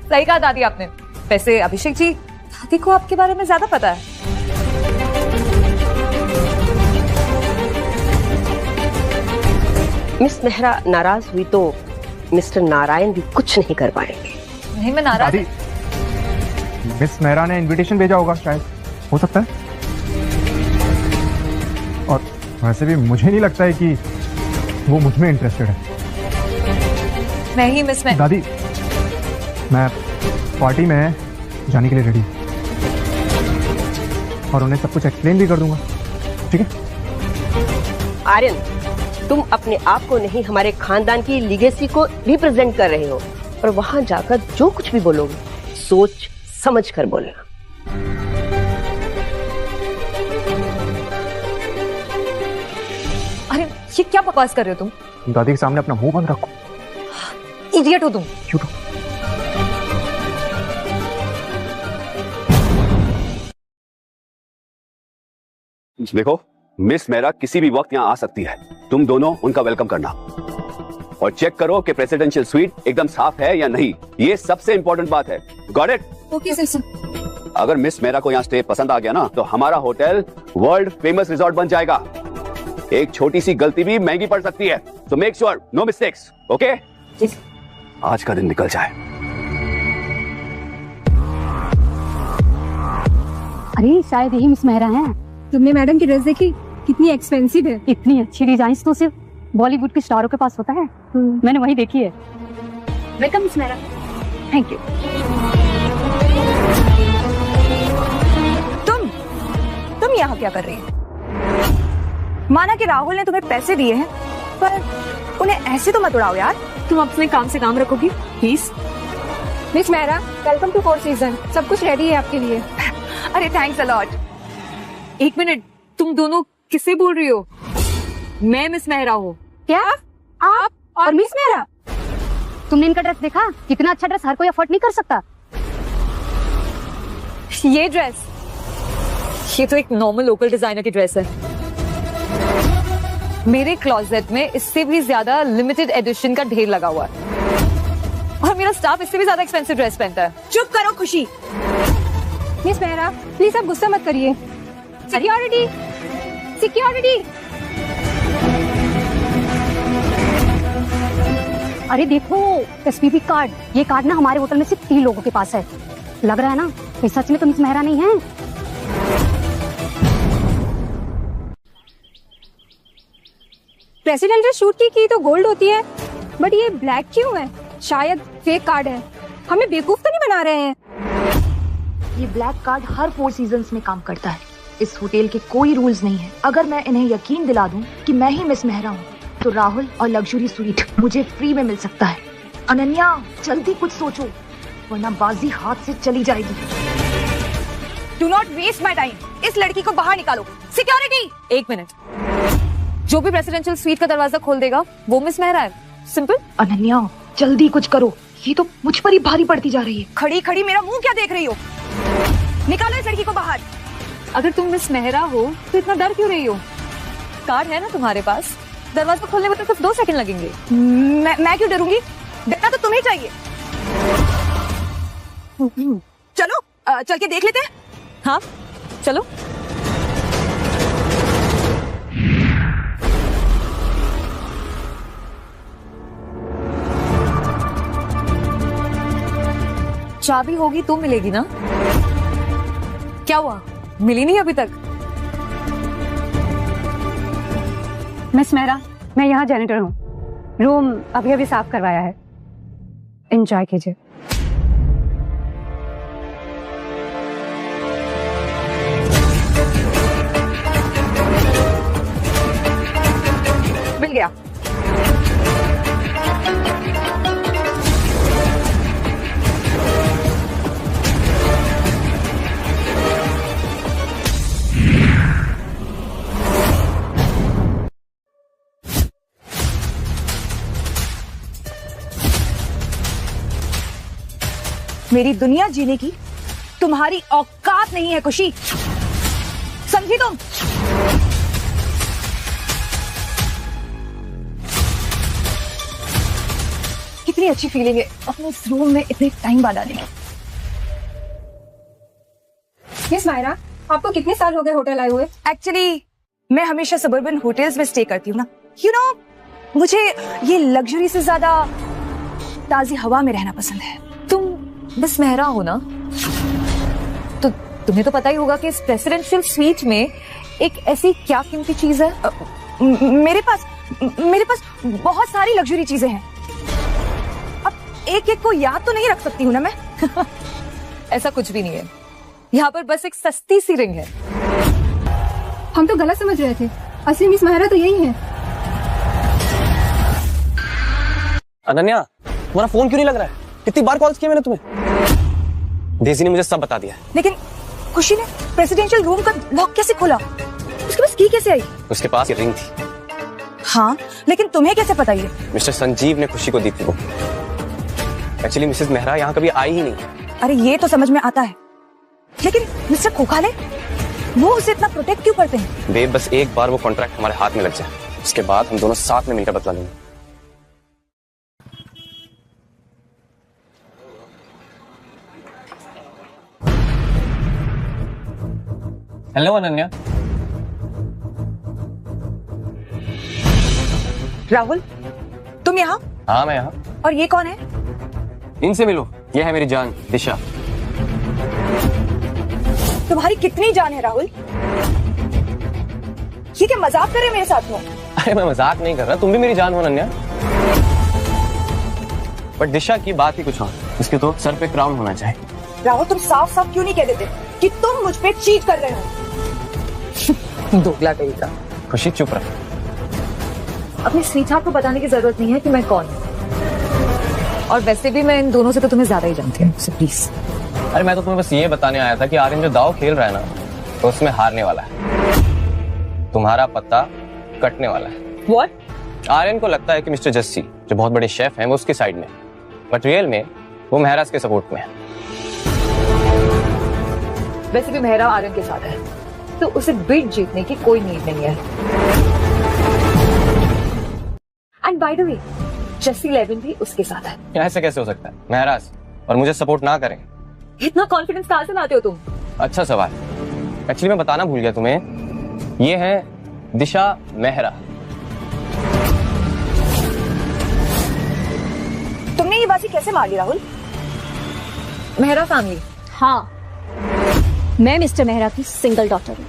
सही कहा दादी आपने। वैसे अभिषेक जी, दादी को आपके बारे में ज्यादा पता है। मिस मेहरा नाराज हुई तो मिस्टर नारायण भी कुछ नहीं कर पाएंगे। नहीं, मैं नाराज। मिस मेहरा ने इनविटेशन भेजा होगा, शायद, हो सकता है। और वैसे भी मुझे नहीं लगता है कि वो मुझ में इंटरेस्टेड है। मैं ही मिस में। दादी, मैं पार्टी में जाने के लिए रेडी हूँ, और उन्हें सब कुछ एक्सप्लेन भी कर दूंगा, ठीक है? आर्यन, तुम अपने आप को नहीं, हमारे खानदान की लीगेसी को रिप्रेजेंट कर रहे हो, और वहां जाकर जो कुछ भी बोलोगे सोच समझ कर बोलना। अरे ये क्या बकवास कर रहे हो तुम? दादी के सामने अपना मुंह बंद रखो। इडियट हो तुम। क्यों? देखो, मिस मेहरा किसी भी वक्त यहाँ आ सकती है, तुम दोनों उनका वेलकम करना, और चेक करो कि प्रेसिडेंशियल स्वीट एकदम साफ है या नहीं, ये सबसे इंपॉर्टेंट बात है। Got it? Okay sir. अगर मिस मेहरा को यहाँ स्टे पसंद आ गया ना, तो हमारा होटल वर्ल्ड फेमस रिजॉर्ट बन जाएगा। एक छोटी सी गलती भी महंगी पड़ सकती है, so make sure no mistakes, okay? आज का दिन निकल जाए। अरे शायद यही मिस मेहरा हैं। तुमने मैडम की ड्रेस देखी, कितनी एक्सपेंसिव है। इतनी अच्छी डिजाइन तो सिर्फ बॉलीवुड के स्टारों के पास होता है, मैंने वही देखी है। Welcome miss Mehra. Thank you. तुम यहाँ क्या कर रही हो? माना कि राहुल ने तुम्हें पैसे दिए हैं, पर उन्हें ऐसे तो मत उड़ाओ यार। तुम अपने काम से काम रखोगी please. Miss Mehra, welcome to 4 season. सब कुछ रेडी है आपके लिए। अरे थैंक्स अ लॉट। एक मिनट, तुम दोनों किससे बोल रही हो? मैं मिस मेहरा हूँ। क्या आप और मिस मेहरा? तुमने इनका ड्रेस देखा? कितना अच्छा ड्रेस हर कोई अफोर्ड नहीं कर सकता। ये ड्रेस, ये तो एक नॉर्मल लोकल डिजाइनर की ड्रेस है। मेरे क्लोजेट में इससे भी ज्यादा लिमिटेड एडिशन का ढेर लगा हुआ है। स्टाफ इससे भी ज्यादा एक्सपेंसिव ड्रेस पहनता है। चुप करो खुशी। मिस मेहरा प्लीज आप गुस्सा मत करिए। Security security. अरे देखो एसपीबी कार्ड, ये कार्ड ना हमारे होटल में सिर्फ 3 लोगों के पास है। लग रहा है ना ये सच में तो मिस मेहरा नहीं है। प्रेसिडेंशियल शूट की तो गोल्ड होती है, बट ये ब्लैक क्यों है? शायद फेक कार्ड है। हमें बेवकूफ तो नहीं बना रहे हैं? ये ब्लैक कार्ड हर 4 सीजन्स में काम करता है। इस होटल के कोई रूल्स नहीं है। अगर मैं इन्हें यकीन दिला दूं कि मैं ही मिस मेहरा हूँ तो राहुल और लग्जरी स्वीट मुझे फ्री में मिल सकता है। अनन्या जल्दी कुछ सोचो वरना बाजी हाथ से चली जाएगी। Do not waste my time. इस लड़की को बाहर निकालो। सिक्योरिटी। 1 मिनट। जो भी प्रेसिडेंशियल स्वीट का दरवाजा खोल देगा वो मिस मेहरा है। सिंपल। अनन्या जल्दी कुछ करो, ये तो मुझ पर ही भारी पड़ती जा रही है। खड़ी खड़ी मेरा मुंह क्या देख रही हो? निकालो इस लड़की को बाहर। अगर तुम मिस मेहरा हो तो इतना डर क्यों रही हो? कार्ड है ना तुम्हारे पास, दरवाजा खोलने में तो सिर्फ 2 सेकंड लगेंगे। मैं क्यों डरूंगी? डरना तो तुम्हें चाहिए। चलो चल के देख लेते हैं। हाँ चलो। चाबी होगी तो मिलेगी ना? क्या हुआ, मिली नहीं अभी तक? मिस मेहरा मैं यहाँ जेनिटर हूँ। रूम अभी अभी साफ करवाया है, एंजॉय कीजिए। मिल गया। मेरी दुनिया जीने की तुम्हारी औकात नहीं है खुशी, समझी तुम? कितनी अच्छी फीलिंग है अपने इस रूम में इतने टाइम बाद आने की। मिस मायरा आपको कितने साल हो गए होटल आए हुए? एक्चुअली मैं हमेशा सबर्बन होटल्स में स्टे करती हूँ ना। यू नो मुझे ये लग्जरी से ज्यादा ताजी हवा में रहना पसंद है। तुम मिस मेहरा हो ना, तो तुम्हें तो पता ही होगा कि इस प्रेसिडेंशियल स्वीट में एक ऐसी क्या कीमती चीज है। मेरे पास बहुत सारी लग्जरी चीजें हैं। अब एक एक को याद तो नहीं रख सकती हूँ ना मैं। ऐसा कुछ भी नहीं है, यहाँ पर बस एक सस्ती सी रिंग है। हम तो गलत समझ रहे थे, असली मिस मेहरा तो यही है। अनन्या तुम्हारा फोन क्यों नहीं लग रहा है? कितनी बार कॉल्स किए मैंने तुम्हें। डेजी ने मुझे सब बता दिया। लेकिन खुशी ने प्रेसिडेंशियल रूम का लॉक कैसे खोला? उसके पास की कैसे आई? उसके पास ये रिंग थी। हाँ लेकिन तुम्हें कैसे पता ये? मिस्टर संजीव ने खुशी को दी थी वो। एक्चुअली मिसेस मेहरा यहाँ कभी आई ही नहीं। अरे ये तो समझ में आता है, लेकिन मिस्टर खोखाले वो उसे इतना प्रोटेक्ट क्यों करते हैं? बेब बस एक बार वो कॉन्ट्रैक्ट हमारे हाथ में लग जाए, उसके बाद हम दोनों साथ में मिलकर बदला लेंगे। हेलो अनन्या। राहुल तुम यहाँ? हाँ मैं यहाँ। और ये कौन है? इनसे मिलो, ये है मेरी जान दिशा। तुम्हारी कितनी जान है राहुल? ये क्या मजाक कर रहे हैं मेरे साथ में? अरे मैं मजाक नहीं कर रहा, तुम भी मेरी जान हो अनन्या। बट दिशा की बात ही कुछ और, इसके तो सर पे क्राउन होना चाहिए। राहुल तुम साफ साफ क्यों नहीं कह देते कि तुम मुझ पे चीट कर रहे हो? दोगला कहीं का। खुशी चुप रह। अपनी स्वीटहार्ट को बताने की जरूरत नहीं है कि मैं कौन हूँ, और वैसे भी मैं इन दोनों से तो तुम्हें ज्यादा ही जानती हूँ, प्लीज। अरे मैं तो तुम्हें बस ये बताने आया था कि आर्यन जो दाव खेल रहा है ना, तो उसमें हारने वाला है। तुम्हारा पत्ता कटने वाला है। What? आर्यन को लगता है कि मिस्टर जस्सी जो बहुत बड़े शेफ हैं वो उसके साइड में, बट रियल में वो महराज के सपोर्ट में है। वैसे भी मेहरा आर्यन के साथ है, तो उसे बिड जीतने की कोई नीड नहीं है। एंड बाय द वे, जैसी लेवल भी उसके साथ है। ऐसे कैसे हो सकता है? महराज और मुझे सपोर्ट ना करें। इतना कॉन्फिडेंस कहाँ से लाते हो तुम? अच्छा सवाल। एक्चुअली मैं बताना भूल गया तुम्हें, ये है दिशा मेहरा। तुमने ये बाजी कैसे मार ली राहुल? मेहरा फैमिली। हाँ, मैं मिस्टर मेहरा की सिंगल डॉटर हूँ।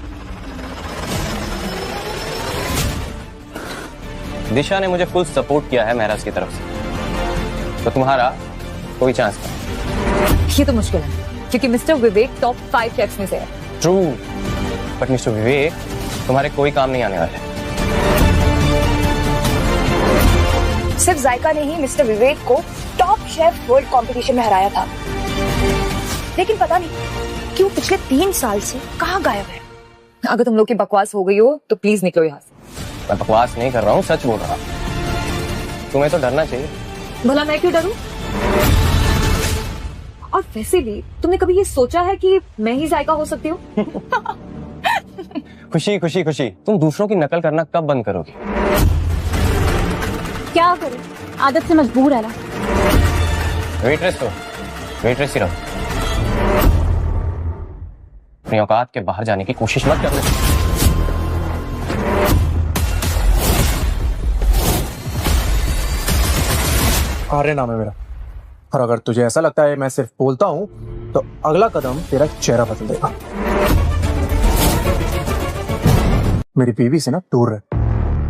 दिशा ने मुझे फुल सपोर्ट किया है महराज की तरफ से, तो तुम्हारा कोई चांस नहीं। ये तो मुश्किल है क्योंकि मिस्टर विवेक टॉप 5 शेफ्स में से है। ट्रू, बट मिस्टर विवेक तुम्हारे कोई काम नहीं आने वाले। सिर्फ जायका ने ही मिस्टर विवेक को टॉप शेफ वर्ल्ड कंपटीशन में हराया था, लेकिन पता नहीं क्यों पिछले 3 साल से कहाँ गायब है। अगर तुम लोग की बकवास हो गई हो तो प्लीज निकलो यहाँ से। मैं बकवास नहीं कर रहा हूँ, सच बोल रहा हूँ। तुम्हें तो डरना चाहिए। भला मैं क्यों डरूं? और वैसे भी तुमने कभी ये सोचा है कि मैं ही जायका हो सकती हूँ? खुशी खुशी खुशी, तुम दूसरों की नकल करना कब बंद करोगी? क्या करूं, आदत से मजबूर है ना। वेटरेस तो वेटरेस ही रहो, अपनी औकात के बाहर जाने की कोशिश मत करना। आर्यन नाम है मेरा, और अगर तुझे ऐसा लगता है मैं सिर्फ बोलता हूं तो अगला कदम तेरा चेहरा बदल देगा। मेरी बीवी से ना दूर रह।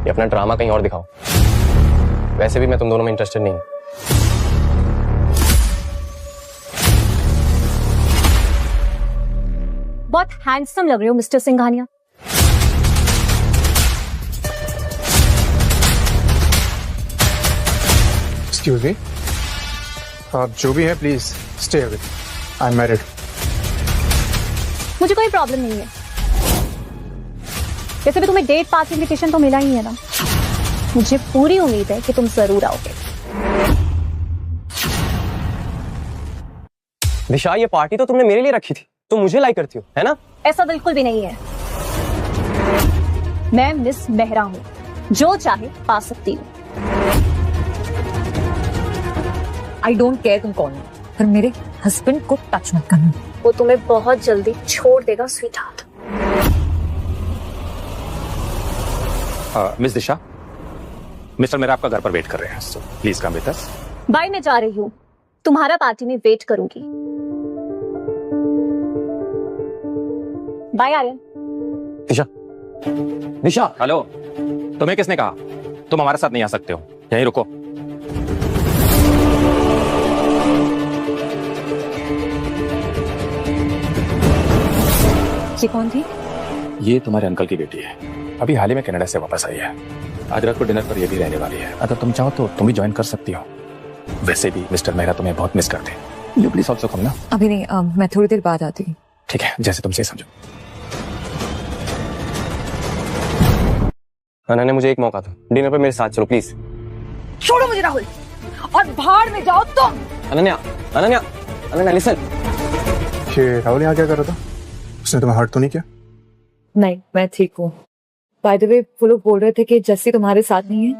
ये अपना ड्रामा कहीं और दिखाओ। वैसे भी मैं तुम दोनों में इंटरेस्टेड नहीं हूं। बहुत हैंडसम लग रहे हो मिस्टर सिंघानिया। एक्सक्यूज मी, आप जो भी हैं please stay away, I am married. मुझे कोई प्रॉब्लम नहीं है। वैसे भी तुम्हें डेट पास इनविटेशन तो मिला ही है ना। मुझे पूरी उम्मीद है कि तुम जरूर आओगे। दिशा, ये पार्टी तो तुमने मेरे लिए रखी थी, तुम मुझे लाइक करती हो, है ना? ऐसा बिल्कुल भी नहीं है। मैं मिस मेहरा हूं, जो चाहे पा सकती हूँ। आई डोंट केयर तुम कौन हो, पर मेरे हस्बैंड को टच मत करना। वो तुम्हें बहुत जल्दी छोड़ देगा sweetheart. Miss Disha, mister मेरा आपका घर पर वेट कर रहे हैं, so please come with us. Bye, मैं जा रही हूँ, तुम्हारा पार्टी में वेट करूंगी। बाय आर्यन। दिशा, दिशा। हेलो, तुम्हें किसने कहा तुम हमारे साथ नहीं आ सकते हो? यहीं रुको। ये कौन थी? ये तुम्हारे अंकल की बेटी है, अभी हाल ही में कनाडा से वापस आई है। आज रात को डिनर पर ये भी रहने वाली है। अगर तुम चाहो तो तुम भी ज्वाइन कर सकती हो। वैसे भी मिस्टर मेहरा तुम्हें बहुत मिस करते हैं। यू प्लीज ऑल्सो कम ना। अभी नहीं, मैं थोड़ी देर बाद आती हूँ। ठीक है, जैसे तुम सही समझो। अनन्या, मुझे एक मौका दो, डिनर पर मेरे साथ चलो प्लीज। छोड़ो मुझे राहुल, और भाड़ में जाओ तुम। अनन्या, अनन्या, अनन्या लिसन। ये राहुल यहाँ क्या कर रहा था? उसने तुम्हें हर्ट तो नहीं किया? नहीं, मैं ठीक हूँ। बाय द वे, वो लोग बोल रहे थे कि जस्सी तुम्हारे साथ नहीं है।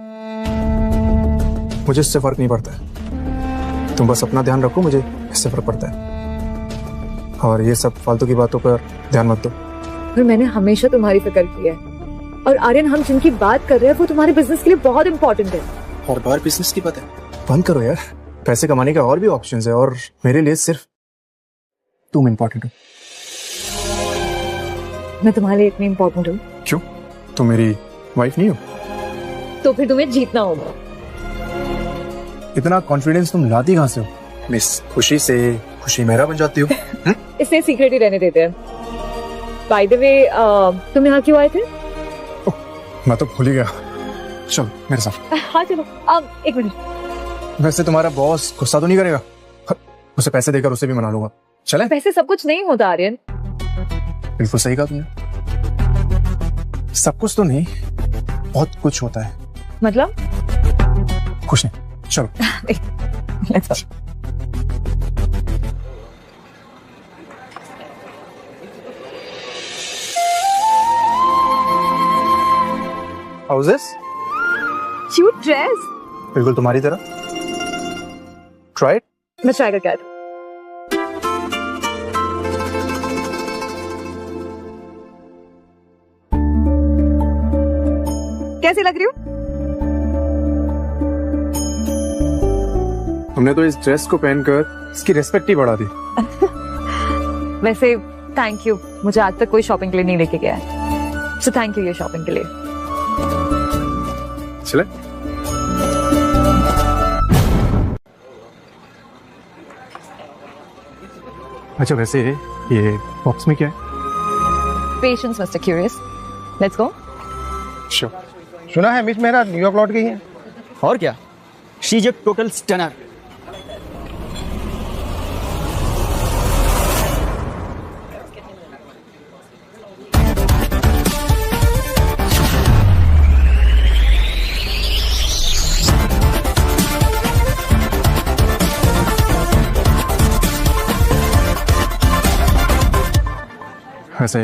मुझे इससे फर्क नहीं पड़ता है, तुम बस अपना ध्यान रखो, मुझे इससे फर्क पड़ता है। और ये सब फालतू की बातों पर ध्यान मत दो। पर मैंने हमेशा तुम्हारी फिक्र की है, और आर्यन, हम जिनकी बात कर रहे हैं वो तुम्हारे बिजनेस के लिए बहुत इंपॉर्टेंट है। और बार बिजनेस की बात है, बंद करो यार। पैसे कमाने के और भी ऑप्शंस है, और मेरे लिए सिर्फ तुम इम्पोर्टेंट हो। मैं तुम्हारे लिए इतनी इंपॉर्टेंट हूँ? क्यों, तुम मेरी वाइफ नहीं हो? तो फिर तुम्हें जीतना होगा। इतना कॉन्फिडेंस तुम लाती कहाँ से हो? मिस खुशी से खुशी मेहरा बन जाती हो। इसे सीक्रेट ही रहने देते हैं। बाय द वे, तुम यहाँ क्यों आए थे? मैं तो भूल ही गया। चलो मेरे साथ। हाँ चलो। एक मिनट। वैसे तुम्हारा बॉस गुस्सा तो नहीं करेगा? उसे पैसे देकर उसे भी मना लूंगा। चले? पैसे सब कुछ नहीं होता आर्यन। बिल्कुल सही कहा तुमने, सब कुछ तो नहीं, बहुत कुछ होता है। मतलब? कुछ नहीं, चलो। Let's go. How's this? Cute dress. बिल्कुल तुम्हारी तरह। मैं ट्राई करके आती हूँ। कैसी लग रही हूँ? हमने तो इस ड्रेस को पहनकर इसकी रिस्पेक्ट ही बढ़ा दी। वैसे थैंक यू, मुझे आज तक कोई शॉपिंग के लिए नहीं लेके गया है, सो थैंक यू ये शॉपिंग के लिए। चले। अच्छा वैसे ये बॉक्स में क्या है? Patience mister curious, let's go. Sure. सुना है मिस मेहरा न्यूयॉर्क लौट गई है। और क्या, she is a total stunner. वैसे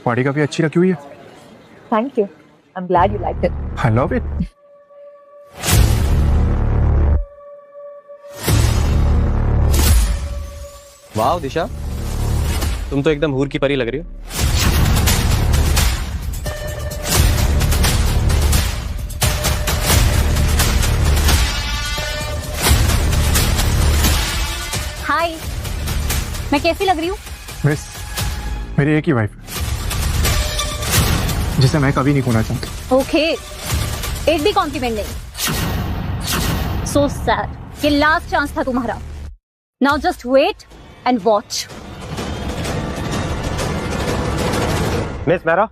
पार्टी काफी अच्छी रखी हुई है। Thank you, I am glad you liked it. I love it. वाह दिशा, तुम तो एकदम हूर की परी लग रही हो। हाय, मैं कैसी लग रही हूँ? मिस, मेरी एक ही वाइफ जिसे मैं कभी नहीं खोना चाहता। ओके, एक भी कॉम्प्लीमेंट नहीं। So sad. ये लास्ट चांस था तुम्हारा। Now just wait and watch. Miss Mehra.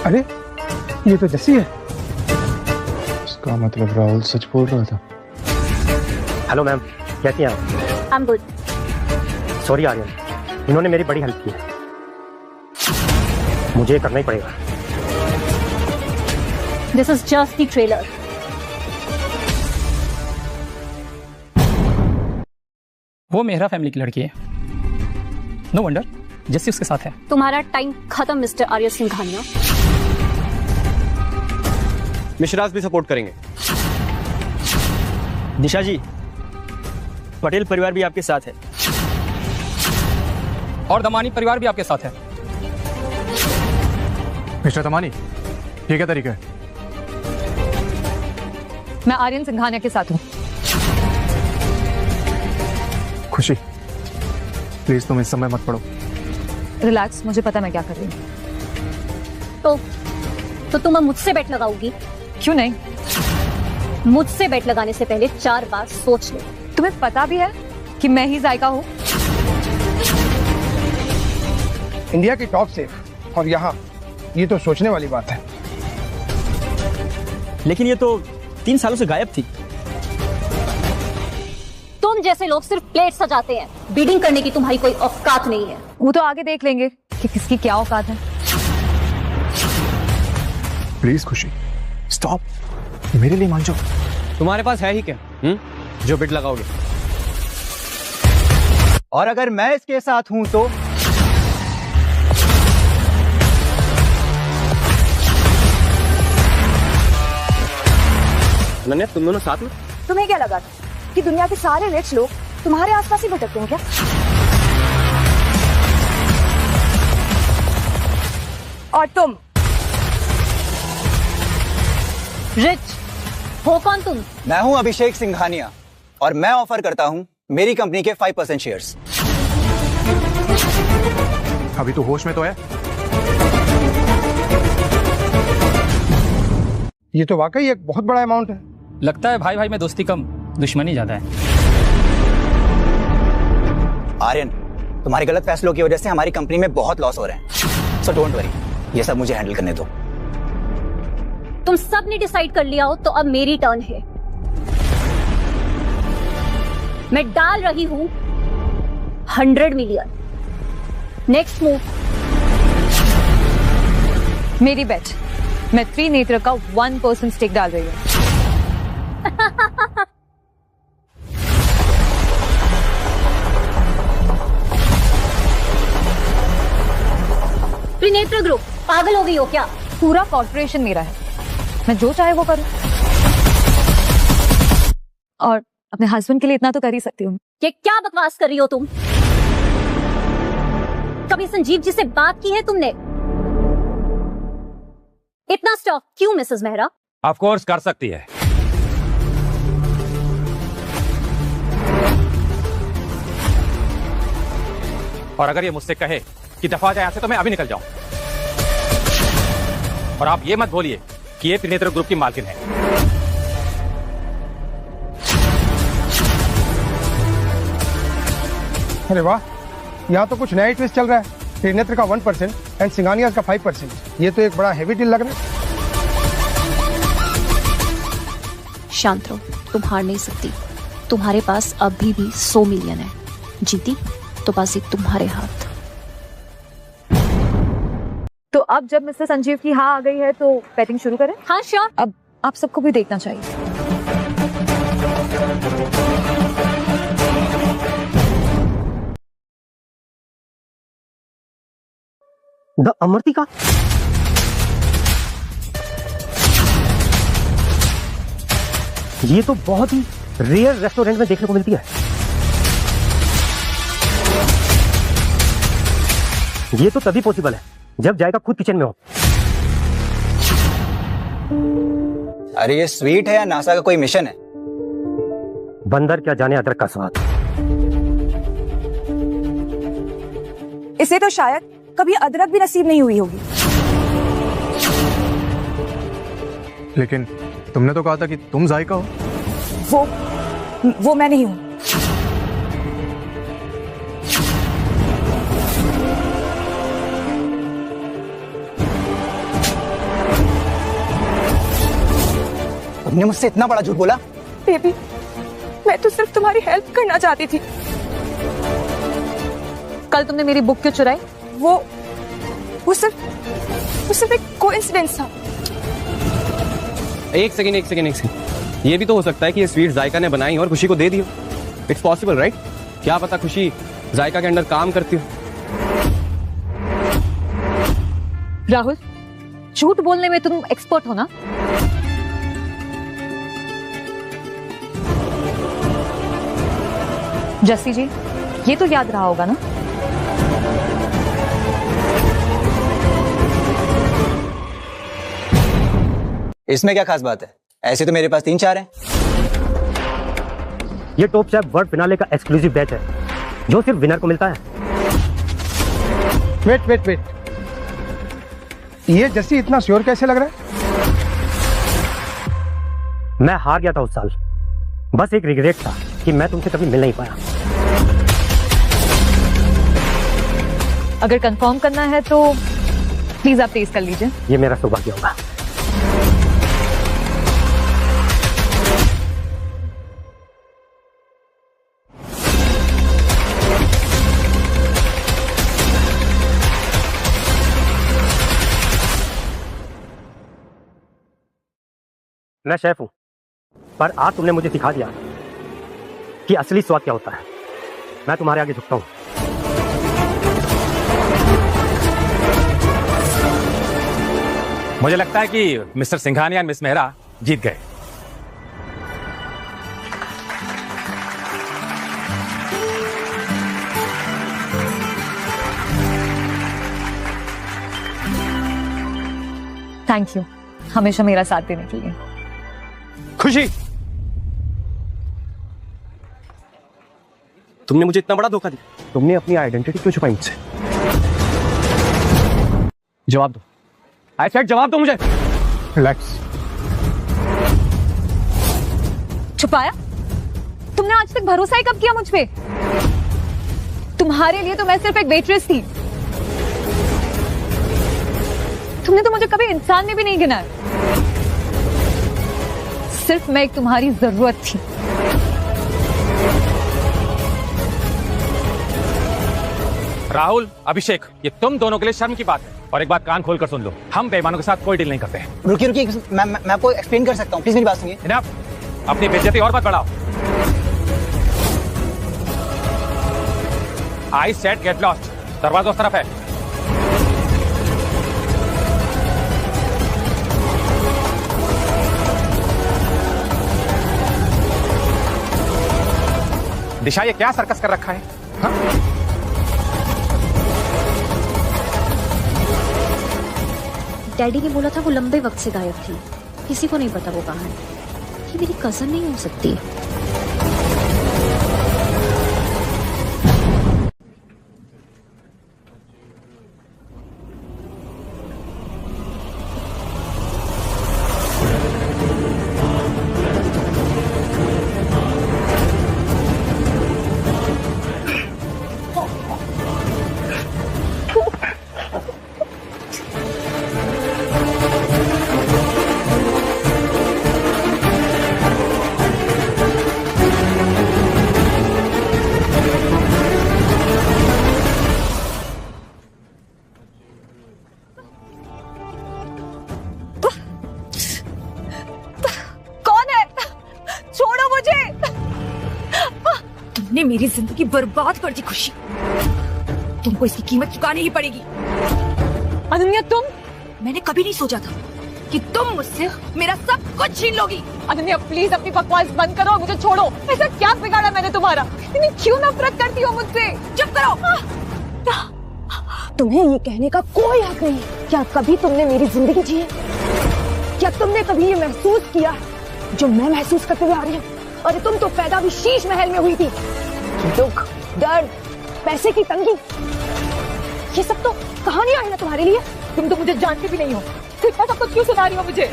अरे ये तो जस्सी है। इसका मतलब राहुल सच बोल रहा था। हेलो मैम, कैसी हैं आप? I am good. Sorry Aryan, इन्होंने मेरी बड़ी हेल्प की है, मुझे ये करना ही पड़ेगा। This is just the trailer. वो मेहरा फैमिली की लड़की है। नो वंडर जैसी उसके साथ है। तुम्हारा टाइम खत्म मिस्टर आर्यन सिंघानिया। मिश्राज भी सपोर्ट करेंगे। दिशा जी, पटेल परिवार भी आपके साथ है और दमानी परिवार भी आपके साथ है। मिस्टर दमानी, ये क्या तरीका है? मैं आर्यन सिंघानिया के साथ हूँ। खुशी, प्लीज तुम इस समय मत पढ़ो। रिलैक्स, मुझे पता मैं क्या कर रही हूँ। तो तुम अब मुझसे बेट लगाओगी? क्यों नहीं? मुझसे बेट लगाने से पहले 4 बार सोच लो। तुम्हें पता भी है कि मैं ही जायका हूँ? इंडिया की टॉप से और यहाँ, ये तो सोचने वाली बात है। लेकिन ये तो 3 सालों से गायब थी। तुम जैसे लोग सिर्फ प्लेट सजाते हैं, बीडिंग करने की तुम्हारी कोई औकात नहीं है। वो तो आगे देख लेंगे कि किसकी क्या औकात है। प्लीज खुशी, स्टॉप, मेरे लिए मान जाओ। तुम्हारे पास है ही क्या जो बिड लगाओगे? और अगर मैं इसके साथ हूं तो अनन्या, तुम दोनों साथ में? तुम्हें क्या लगा कि दुनिया के सारे रिच लोग तुम्हारे आसपास ही भटकते हैं क्या? और तुम रिच हो कौन तुम? मैं हूं अभिषेक सिंघानिया और मैं ऑफर करता हूं मेरी कंपनी के 5% शेयर्स। अभी तो होश में तो है। ये तो वाकई एक बहुत बड़ा अमाउंट है। लगता है भाई भाई में दोस्ती कम, दुश्मनी ज्यादा है। आर्यन, तुम्हारे गलत फैसलों की वजह से हमारी कंपनी में बहुत लॉस हो रहे हैं। सो डोंट वरी, ये सब मुझे हैंडल करने दो। तुम सब ने डिसाइड कर लिया हो तो अब मेरी टर्न है। मैं डाल रही हूं 100 मिलियन। Next move. मेरी बेट, मैं त्रिनेत्र का 1% स्टेक डाल रही हूँ। त्रिनेत्र ग्रुप, पागल हो गई हो क्या? पूरा कॉर्पोरेशन मेरा है, मैं जो चाहे वो करूं। और अपने हस्बैंड के लिए इतना तो कर ही सकती हूँ। ये क्या बकवास कर रही हो तुम? कभी संजीव जी से बात की है तुमने? इतना स्टॉक क्यों मिसेस मेहरा? ऑफ कोर्स कर सकती है। और अगर ये मुझसे कहे कि दफा जाए यहां से तो मैं अभी निकल जाऊं। और आप ये मत बोलिए कि ये त्रिनेत्र ग्रुप की मालकिन है। अरे वाह, यहाँ तो कुछ नया ट्विस्ट चल रहा है। त्रिनेत्र का 1% एंड सिंघानिया का 5%। ये तो एक बड़ा हेवी डील लग रहा है। शांत रहो, तुम हार नहीं सकती। तुम्हारे पास अभी भी 100 मिलियन है। जीती तो बाजी तुम्हारे हाथ। तो अब जब मिस्टर संजीव की हाँ आ गई है तो बैटिंग शुरू करें? हाँ श्योर। अब आप सबको भी देखना चाहिए। द अमृतिका, ये तो बहुत ही रेयर रेस्टोरेंट में देखने को मिलती है। ये तो तभी पॉसिबल है जब जायका खुद किचन में हो। अरे ये स्वीट है या नासा का कोई मिशन है? बंदर क्या जाने अदरक का स्वाद। इसे तो शायद कभी अदरक भी नसीब नहीं हुई होगी। लेकिन तुमने तो कहा था कि तुम जायका हो। वो मैं नहीं हूं। तुमने मुझसे इतना बड़ा झूठ बोला? बेबी, मैं तो सिर्फ तुम्हारी हेल्प करना चाहती थी। कल तुमने मेरी बुक क्यों चुराई? वो सिर्फ एक कोइंसिडेंस था। एक सेकंड। ये भी तो हो सकता है कि ये स्वीट जायका ने बनाई और खुशी को दे दी हो। It's possible right? क्या पता खुशी जायका के अंडर काम करती हो। राहुल, झूठ बोलने में तुम एक्सपर्ट हो ना? जस्सी जी, ये तो याद रहा होगा ना? इसमें क्या खास बात है? ऐसे तो मेरे पास 3-4 हैं। ये टॉप शेफ वर्ल्ड फिनाले का एक्सक्लूसिव बैच है जो सिर्फ विनर को मिलता है। वेट, ये जस्सी इतना श्योर कैसे लग रहा है? मैं हार गया था उस साल। बस एक रिग्रेट था कि मैं तुमसे कभी मिल नहीं पाया। अगर कंफर्म करना है तो प्लीज आप टेस्ट कर लीजिए। ये मेरा सौभाग्य होगा। मैं शेफ हूं, पर आज तुमने मुझे सिखा दिया कि असली स्वाद क्या होता है। मैं तुम्हारे आगे झुकता हूं। मुझे लगता है कि मिस्टर सिंघानिया और मिस मेहरा जीत गए। थैंक यू हमेशा मेरा साथ देने के लिए। खुशी, तुमने मुझे इतना बड़ा धोखा दिया। तुमने अपनी आइडेंटिटी क्यों छुपाई मुझसे? जवाब दो। आई सेड जवाब दो मुझे। रिलैक्स। छुपाया? तुमने आज तक भरोसा ही कब किया मुझ पे? तुम्हारे लिए तो मैं सिर्फ एक वेट्रेस थी। तुमने तो मुझे कभी इंसान में भी नहीं गिना। सिर्फ मैं एक तुम्हारी जरूरत थी। राहुल, अभिषेक, ये तुम दोनों के लिए शर्म की बात है। और एक बात कान खोल कर सुन लो, हम बेईमानों के साथ कोई डील नहीं करते हैं। रुकिए, मैं आपको एक्सप्लेन कर सकता हूँ। प्लीज मेरी बात सुनिए। अपनी बेइज्जती और मत बढ़ाओ। I said get lost. दरवाजा उस तरफ है। दिशा ये क्या सर्कस कर रखा है? हाँ? डैडी ने बोला था वो लंबे वक्त से गायब थी, किसी को नहीं पता वो कहाँ है। ये मेरी कजन नहीं हो सकती। तुमने मेरी जिंदगी बर्बाद कर दी खुशी, तुमको इसकी कीमत चुकानी ही पड़ेगी। अनन्या तुम, मैंने कभी नहीं सोचा था कि तुम मुझसे मेरा सब कुछ छीन लोगी। अनन्या प्लीज अपनी बकवास बंद करो और मुझे छोड़ो। ऐसा क्या बिगाड़ा मैंने तुम्हारा? इतनी क्यों नफरत करती हो मुझसे? चुप करो। तुम्हें ये कहने का कोई हक नहीं। क्या कभी तुमने मेरी जिंदगी जी है? क्या तुमने कभी ये महसूस किया जो मैं महसूस करते हुए आ रही हूँ? अरे तुम तो पैदा भी शीश महल में हुई थी। दुख, दर्द, पैसे की तंगी, ये सब तो कहानियां हैं ना तुम्हारे लिए। तुम तो मुझे जानते भी नहीं हो, फिर इतना सब कुछ क्यों सुना रही हो मुझे?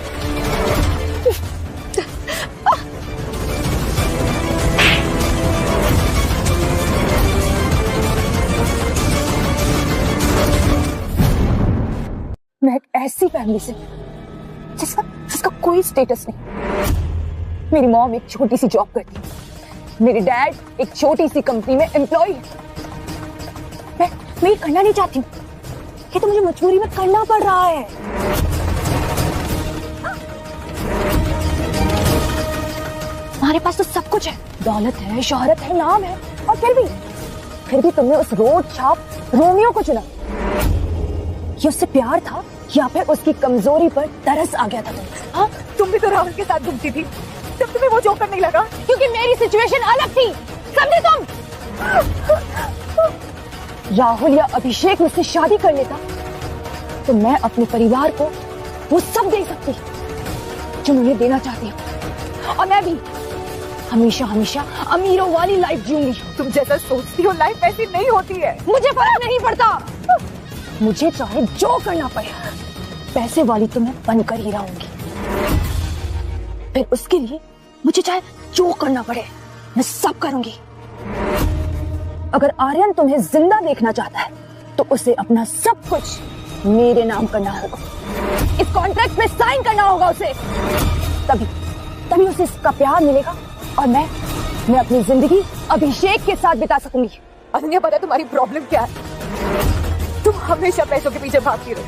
मैं एक ऐसी फैमिली से जिसका कोई स्टेटस नहीं। मेरी मॉम एक छोटी सी जॉब करती है, मेरे डैड एक छोटी सी कंपनी में एम्प्लॉय है। मैं ये करना नहीं चाहती हूँ, ये तो मुझे मजबूरी में करना पड़ रहा है। हमारे पास तो सब कुछ है, दौलत है, शोहरत है, नाम है, और फिर भी तुमने उस रोड छाप रोमियो को चुना। ये उससे प्यार था या फिर उसकी कमजोरी पर तरस आ गया था तुम्हें? हाँ, तुम भी तो राहुल के साथ घूमती थी, जब तुम्हें वो जोकर नहीं लगा? क्योंकि मेरी सिचुएशन अलग थी, समझे तुम? राहुल या अभिषेक मुझसे शादी कर लेता तो मैं अपने परिवार को वो सब दे सकती जो मुझे देना चाहती हूँ, और मैं भी हमेशा हमेशा अमीरों वाली लाइफ जीऊंगी। तुम जैसा सोचती हो लाइफ ऐसी नहीं होती है। मुझे फर्क नहीं पड़ता, मुझे चाहे जो करना पड़े, पैसे वाली तो मैं बनकर ही रहूंगी। फिर उसके लिए मुझे चाहे जो करना पड़े मैं सब करूंगी। अगर आर्यन तुम्हें जिंदा देखना चाहता है तो उसे अपना सब कुछ मेरे नाम करना होगा, इस कॉन्ट्रैक्ट पे साइन करना होगा उसे। तभी उसे इसका प्यार मिलेगा और मैं अपनी जिंदगी अभिषेक के साथ बिता सकूंगी। अनन्या पता है तुम्हारी प्रॉब्लम क्या है? तुम हमेशा पैसों के पीछे भागती रहो,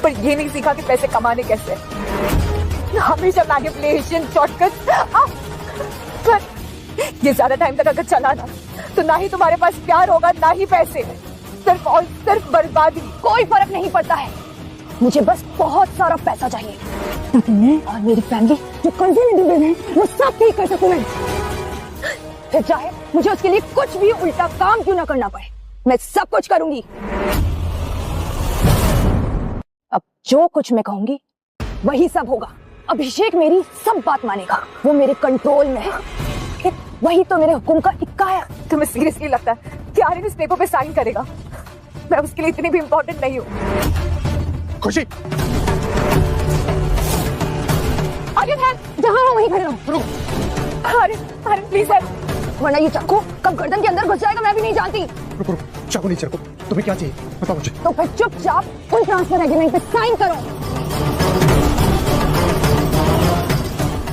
पर ये नहीं सीखा कि पैसे कमाने कैसे। हमेशा मैनिपुलेशन, शॉर्टकट। पर ये ज्यादा टाइम तक अगर चला ना तो ना ही तुम्हारे पास प्यार होगा ना ही पैसे, सिर्फ और सिर्फ बर्बादी। कोई फर्क नहीं पड़ता है, मुझे बस बहुत सारा पैसा चाहिए ताकि मैं और मेरी फैमिली जो कर्जे में डूबे हैं वो सब ठीक कर सकूं। मैं फिर चाहे मुझे उसके लिए कुछ भी उल्टा काम क्यों ना करना पड़े, मैं सब कुछ करूंगी। अब जो कुछ मैं कहूंगी वही सब होगा। अभिषेक मेरी सब बात मानेगा, वो मेरे कंट्रोल में है, वही तो मेरे हुक्म का इक्का है। तुम्हें सीरियसली लगता है कि आर्यन इस पेपर पे साइन करेगा? मैं उसके लिए इतनी भी इम्पोर्टेंट नहीं हूँ। खुशी, आर्यन है जहाँ हो वहीं खड़े रहो। आर्यन प्लीज है, वरना ये चाकू कब गर्दन के अंदर घुस जाएगा मैं भी नहीं जानती। रुको, चाकू नीचे रखो, तुम्हें क्या चाहिए बताओ मुझे। तो फिर चुपचाप उन ट्रांसफर एग्रीमेंट पे साइन करो।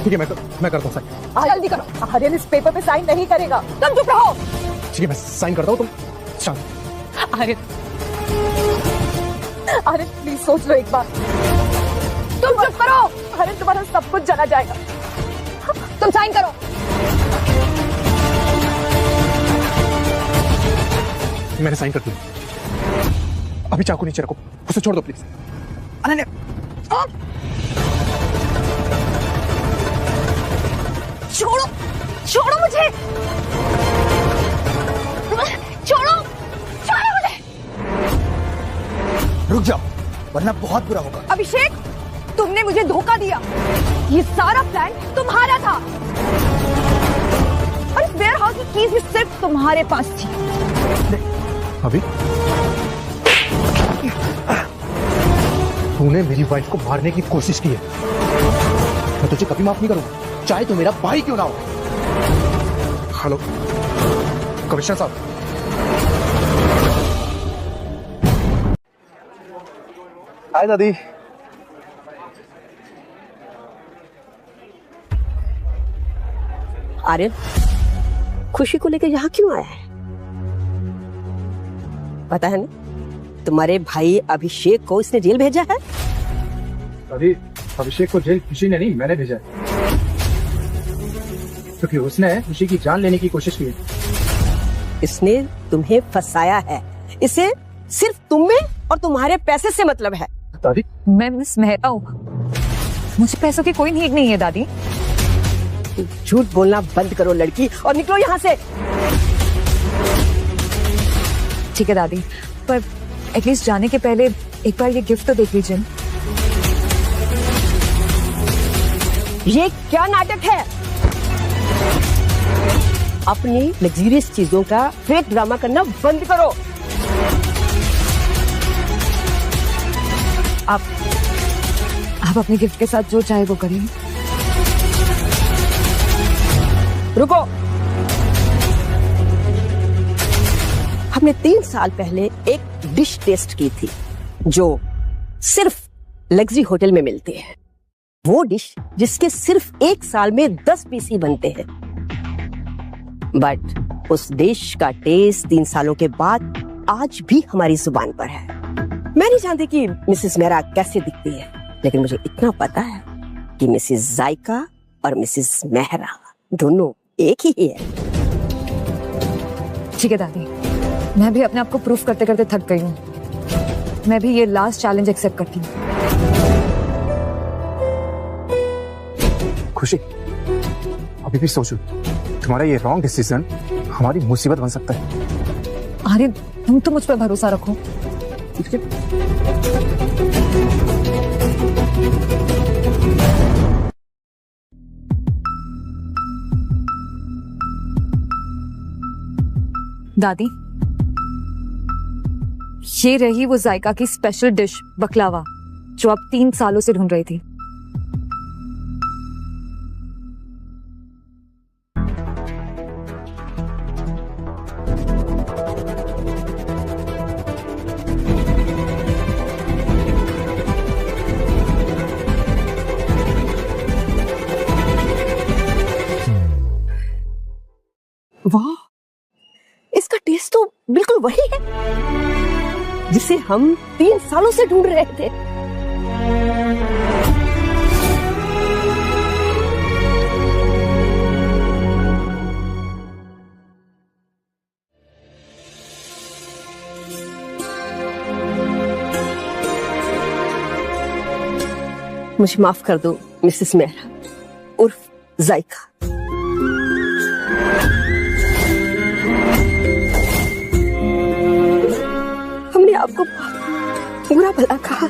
ठीक है, मैं करता हूँ साइन। जल्दी करो। आर्यन इस पेपर पे साइन नहीं करेगा। तुम चुप रहो। ठीक है, मैं साइन करता हूँ, तुम शांत। आर्यन प्लीज सोच लो एक बार। तुम चुप करो। आर्यन तुम्हारा सब कुछ चला जाएगा। तुम साइन करो। मैंने साइन कर दिया। अभी चाकू नीचे रखो, उसे छोड़ दो प्लीज। अनन्या, छोड़ो मुझे। रुक जाओ वरना बहुत बुरा होगा। अभिषेक, तुमने मुझे धोखा दिया। ये सारा प्लान तुम्हारा था और इस वेयर हाउस की कीज भी सिर्फ तुम्हारे पास थी। अभी तूने मेरी वाइफ को मारने की कोशिश की है, मैं तुझे कभी माफ नहीं करूंगा, चाहे तू मेरा भाई क्यों ना हो। हेलो कमिश्नर साहब। हाय दादी। आर्यन, खुशी को लेकर यहाँ क्यों आया है? पता है ना, तुम्हारे भाई अभिषेक को इसने जेल भेजा है। दादी, अभिषेक को जेल खुशी ने नहीं, मैंने भेजा है, क्योंकि उसने खुशी की जान लेने की कोशिश की है। इसने तुम्हें फंसाया है। इसे सिर्फ तुम में और तुम्हारे पैसे से मतलब है। दादी, मैं मिस मेहरा हूँ, मुझे पैसों की कोई नीड नहीं है दादी। झूठ बोलना बंद करो लड़की और निकलो यहाँ से। ठीक है दादी, पर एटलीस्ट जाने के पहले एक बार ये गिफ्ट तो देख लीजिए। ये क्या नाटक है? अपनी लग्जरियस चीजों का फेक ड्रामा करना बंद करो। आप अपने गिफ्ट के साथ जो चाहे वो करिए। रुको, हमने 3 साल पहले एक डिश टेस्ट की थी जो सिर्फ लग्जरी होटल में मिलती है। वो डिश जिसके सिर्फ 1 साल में 10 पीस ही बनते हैं। बट उस डिश का टेस्ट 3 सालों के बाद आज भी हमारी जुबान पर है। मैं नहीं जानती कि मिसेस मेहरा कैसे दिखती है, लेकिन मुझे इतना पता है कि मिसेस जायका और मिसेस मेहरा दोनों एक ही है। ठीक है दादी, मैं भी अपने आप को प्रूफ करते करते थक गई हूँ। मैं भी ये लास्ट चैलेंज एक्सेप्ट करती हूँ। खुशी, अभी भी सोचो, तुम्हारा ये रॉन्ग डिसीजन हमारी मुसीबत बन सकता है। अरे तुम तो मुझ पर भरोसा रखो। दादी, ये रही वो जायका की स्पेशल डिश बकलावा जो आप 3 सालों से ढूंढ रही थी। वाह, इसका टेस्ट तो बिल्कुल वही है जिसे हम 3 सालों से ढूंढ रहे थे। मुझे माफ कर दो मिसेस मेहरा उर्फ जायका। हमने आपको बुरा भला कहा।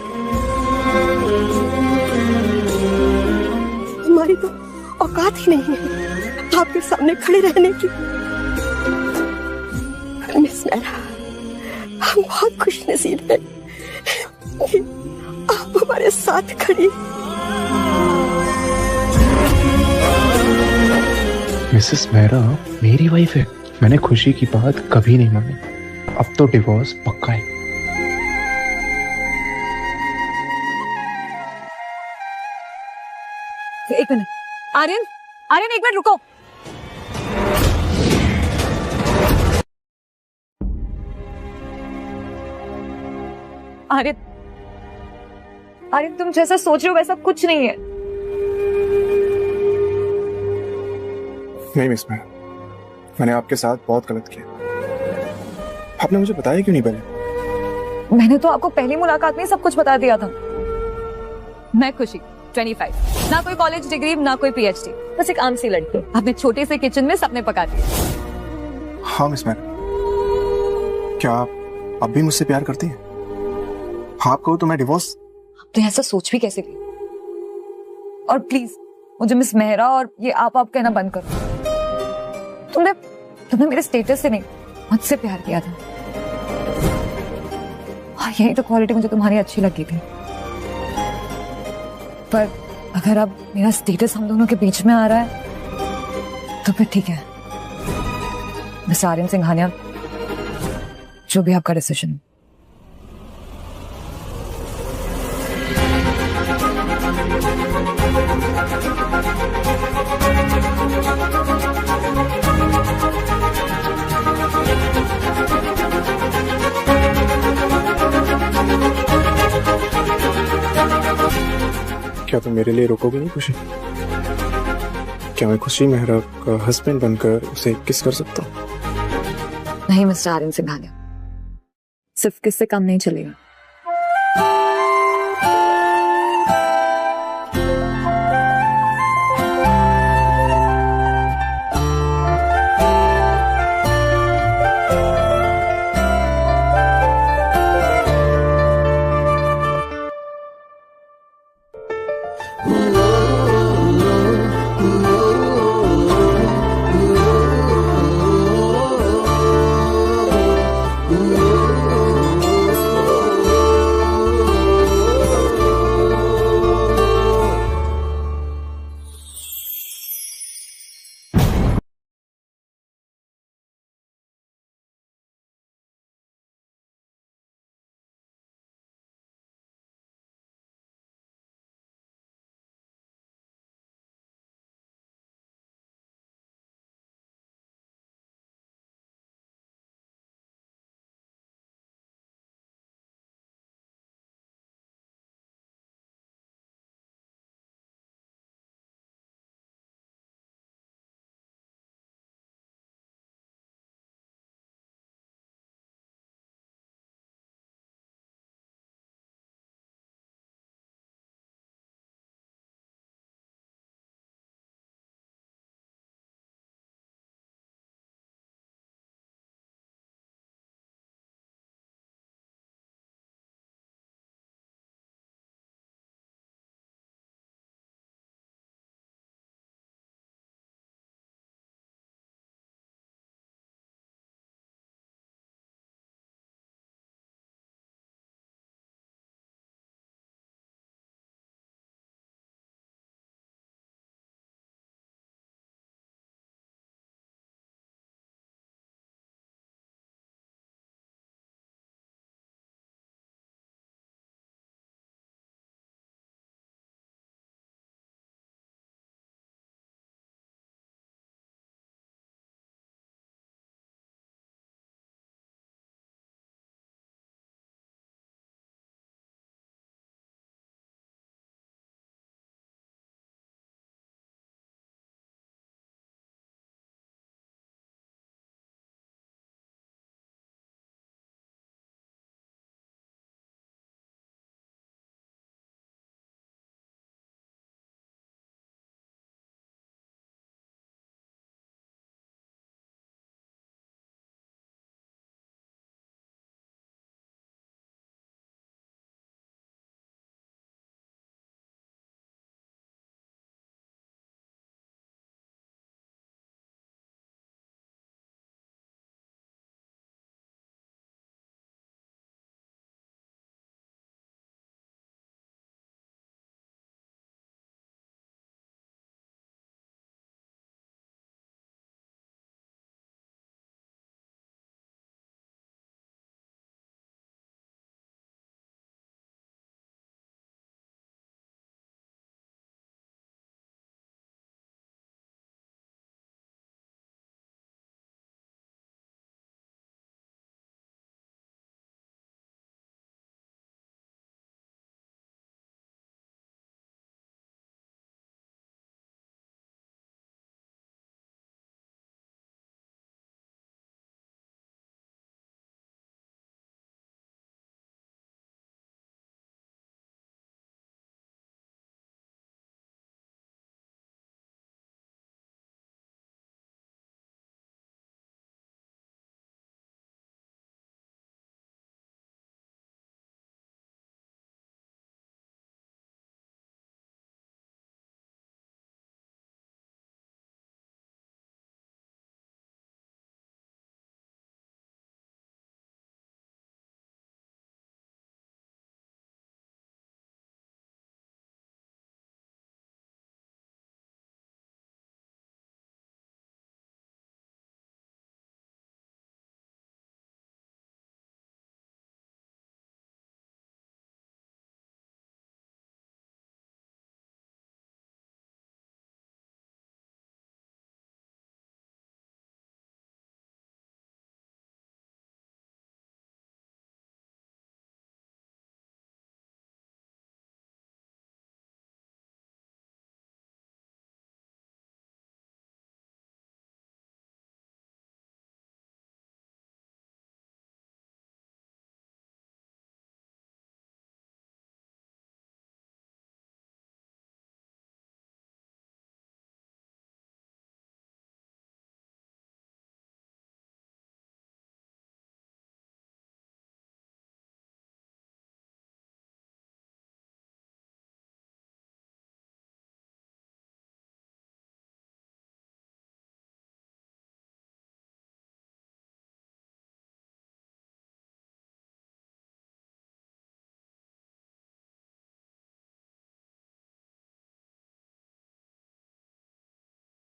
हमारी तो औकात ही नहीं है आपके सामने खड़े रहने की। मिस मेहरा, हम बहुत खुश नसीब हैं कि आप हमारे साथ खड़ी। मिसेस मेहरा मेरी वाइफ है, मैंने खुशी की बात कभी नहीं मानी। अब तो डिवोर्स पक्का है। एक मिनट, आर्यन, आर्यन एक मिनट रुको। आर्यन, आर्यन तुम जैसा सोच रहे हो वैसा कुछ नहीं है। नहीं मिस मेहरा, मैंने आपके साथ बहुत गलत किया। आपने मुझे बताया क्यों नहीं पहले? मैंने तो आपको पहली मुलाकात में सब कुछ बता दिया था। मैं खुशी, 25, ना कोई कॉलेज डिग्री ना कोई पीएचडी, बस एक आम सी लड़की अपने छोटे से किचन में सपने पकाती है। हाँ मिस मेहरा, क्या आप अब भी मुझसे प्यार करती हैं? आप कहो तो मैं डिवोर्स। आपने ऐसा सोच भी कैसे लिया? और प्लीज मुझे मिस मेहरा और ये आप कहना बंद करो। तुमने मेरे स्टेटस से नहीं, मुझसे प्यार किया था। हाँ, यही तो क्वालिटी मुझे तुम्हारी अच्छी लगी थी। पर अगर अब मेरा स्टेटस हम दोनों के बीच में आ रहा है तो फिर ठीक है, मिस आर्यन सिंघानिया, जो भी आपका डिसीजन। क्या तुम मेरे लिए रोकोगे नहीं खुशी? क्या मैं खुशी मेहरा का हस्बैंड बनकर उसे किस कर सकता हूँ? नहीं मिस्टर आर्यन सिंघानिया, सिर्फ किस से काम नहीं चलेगा।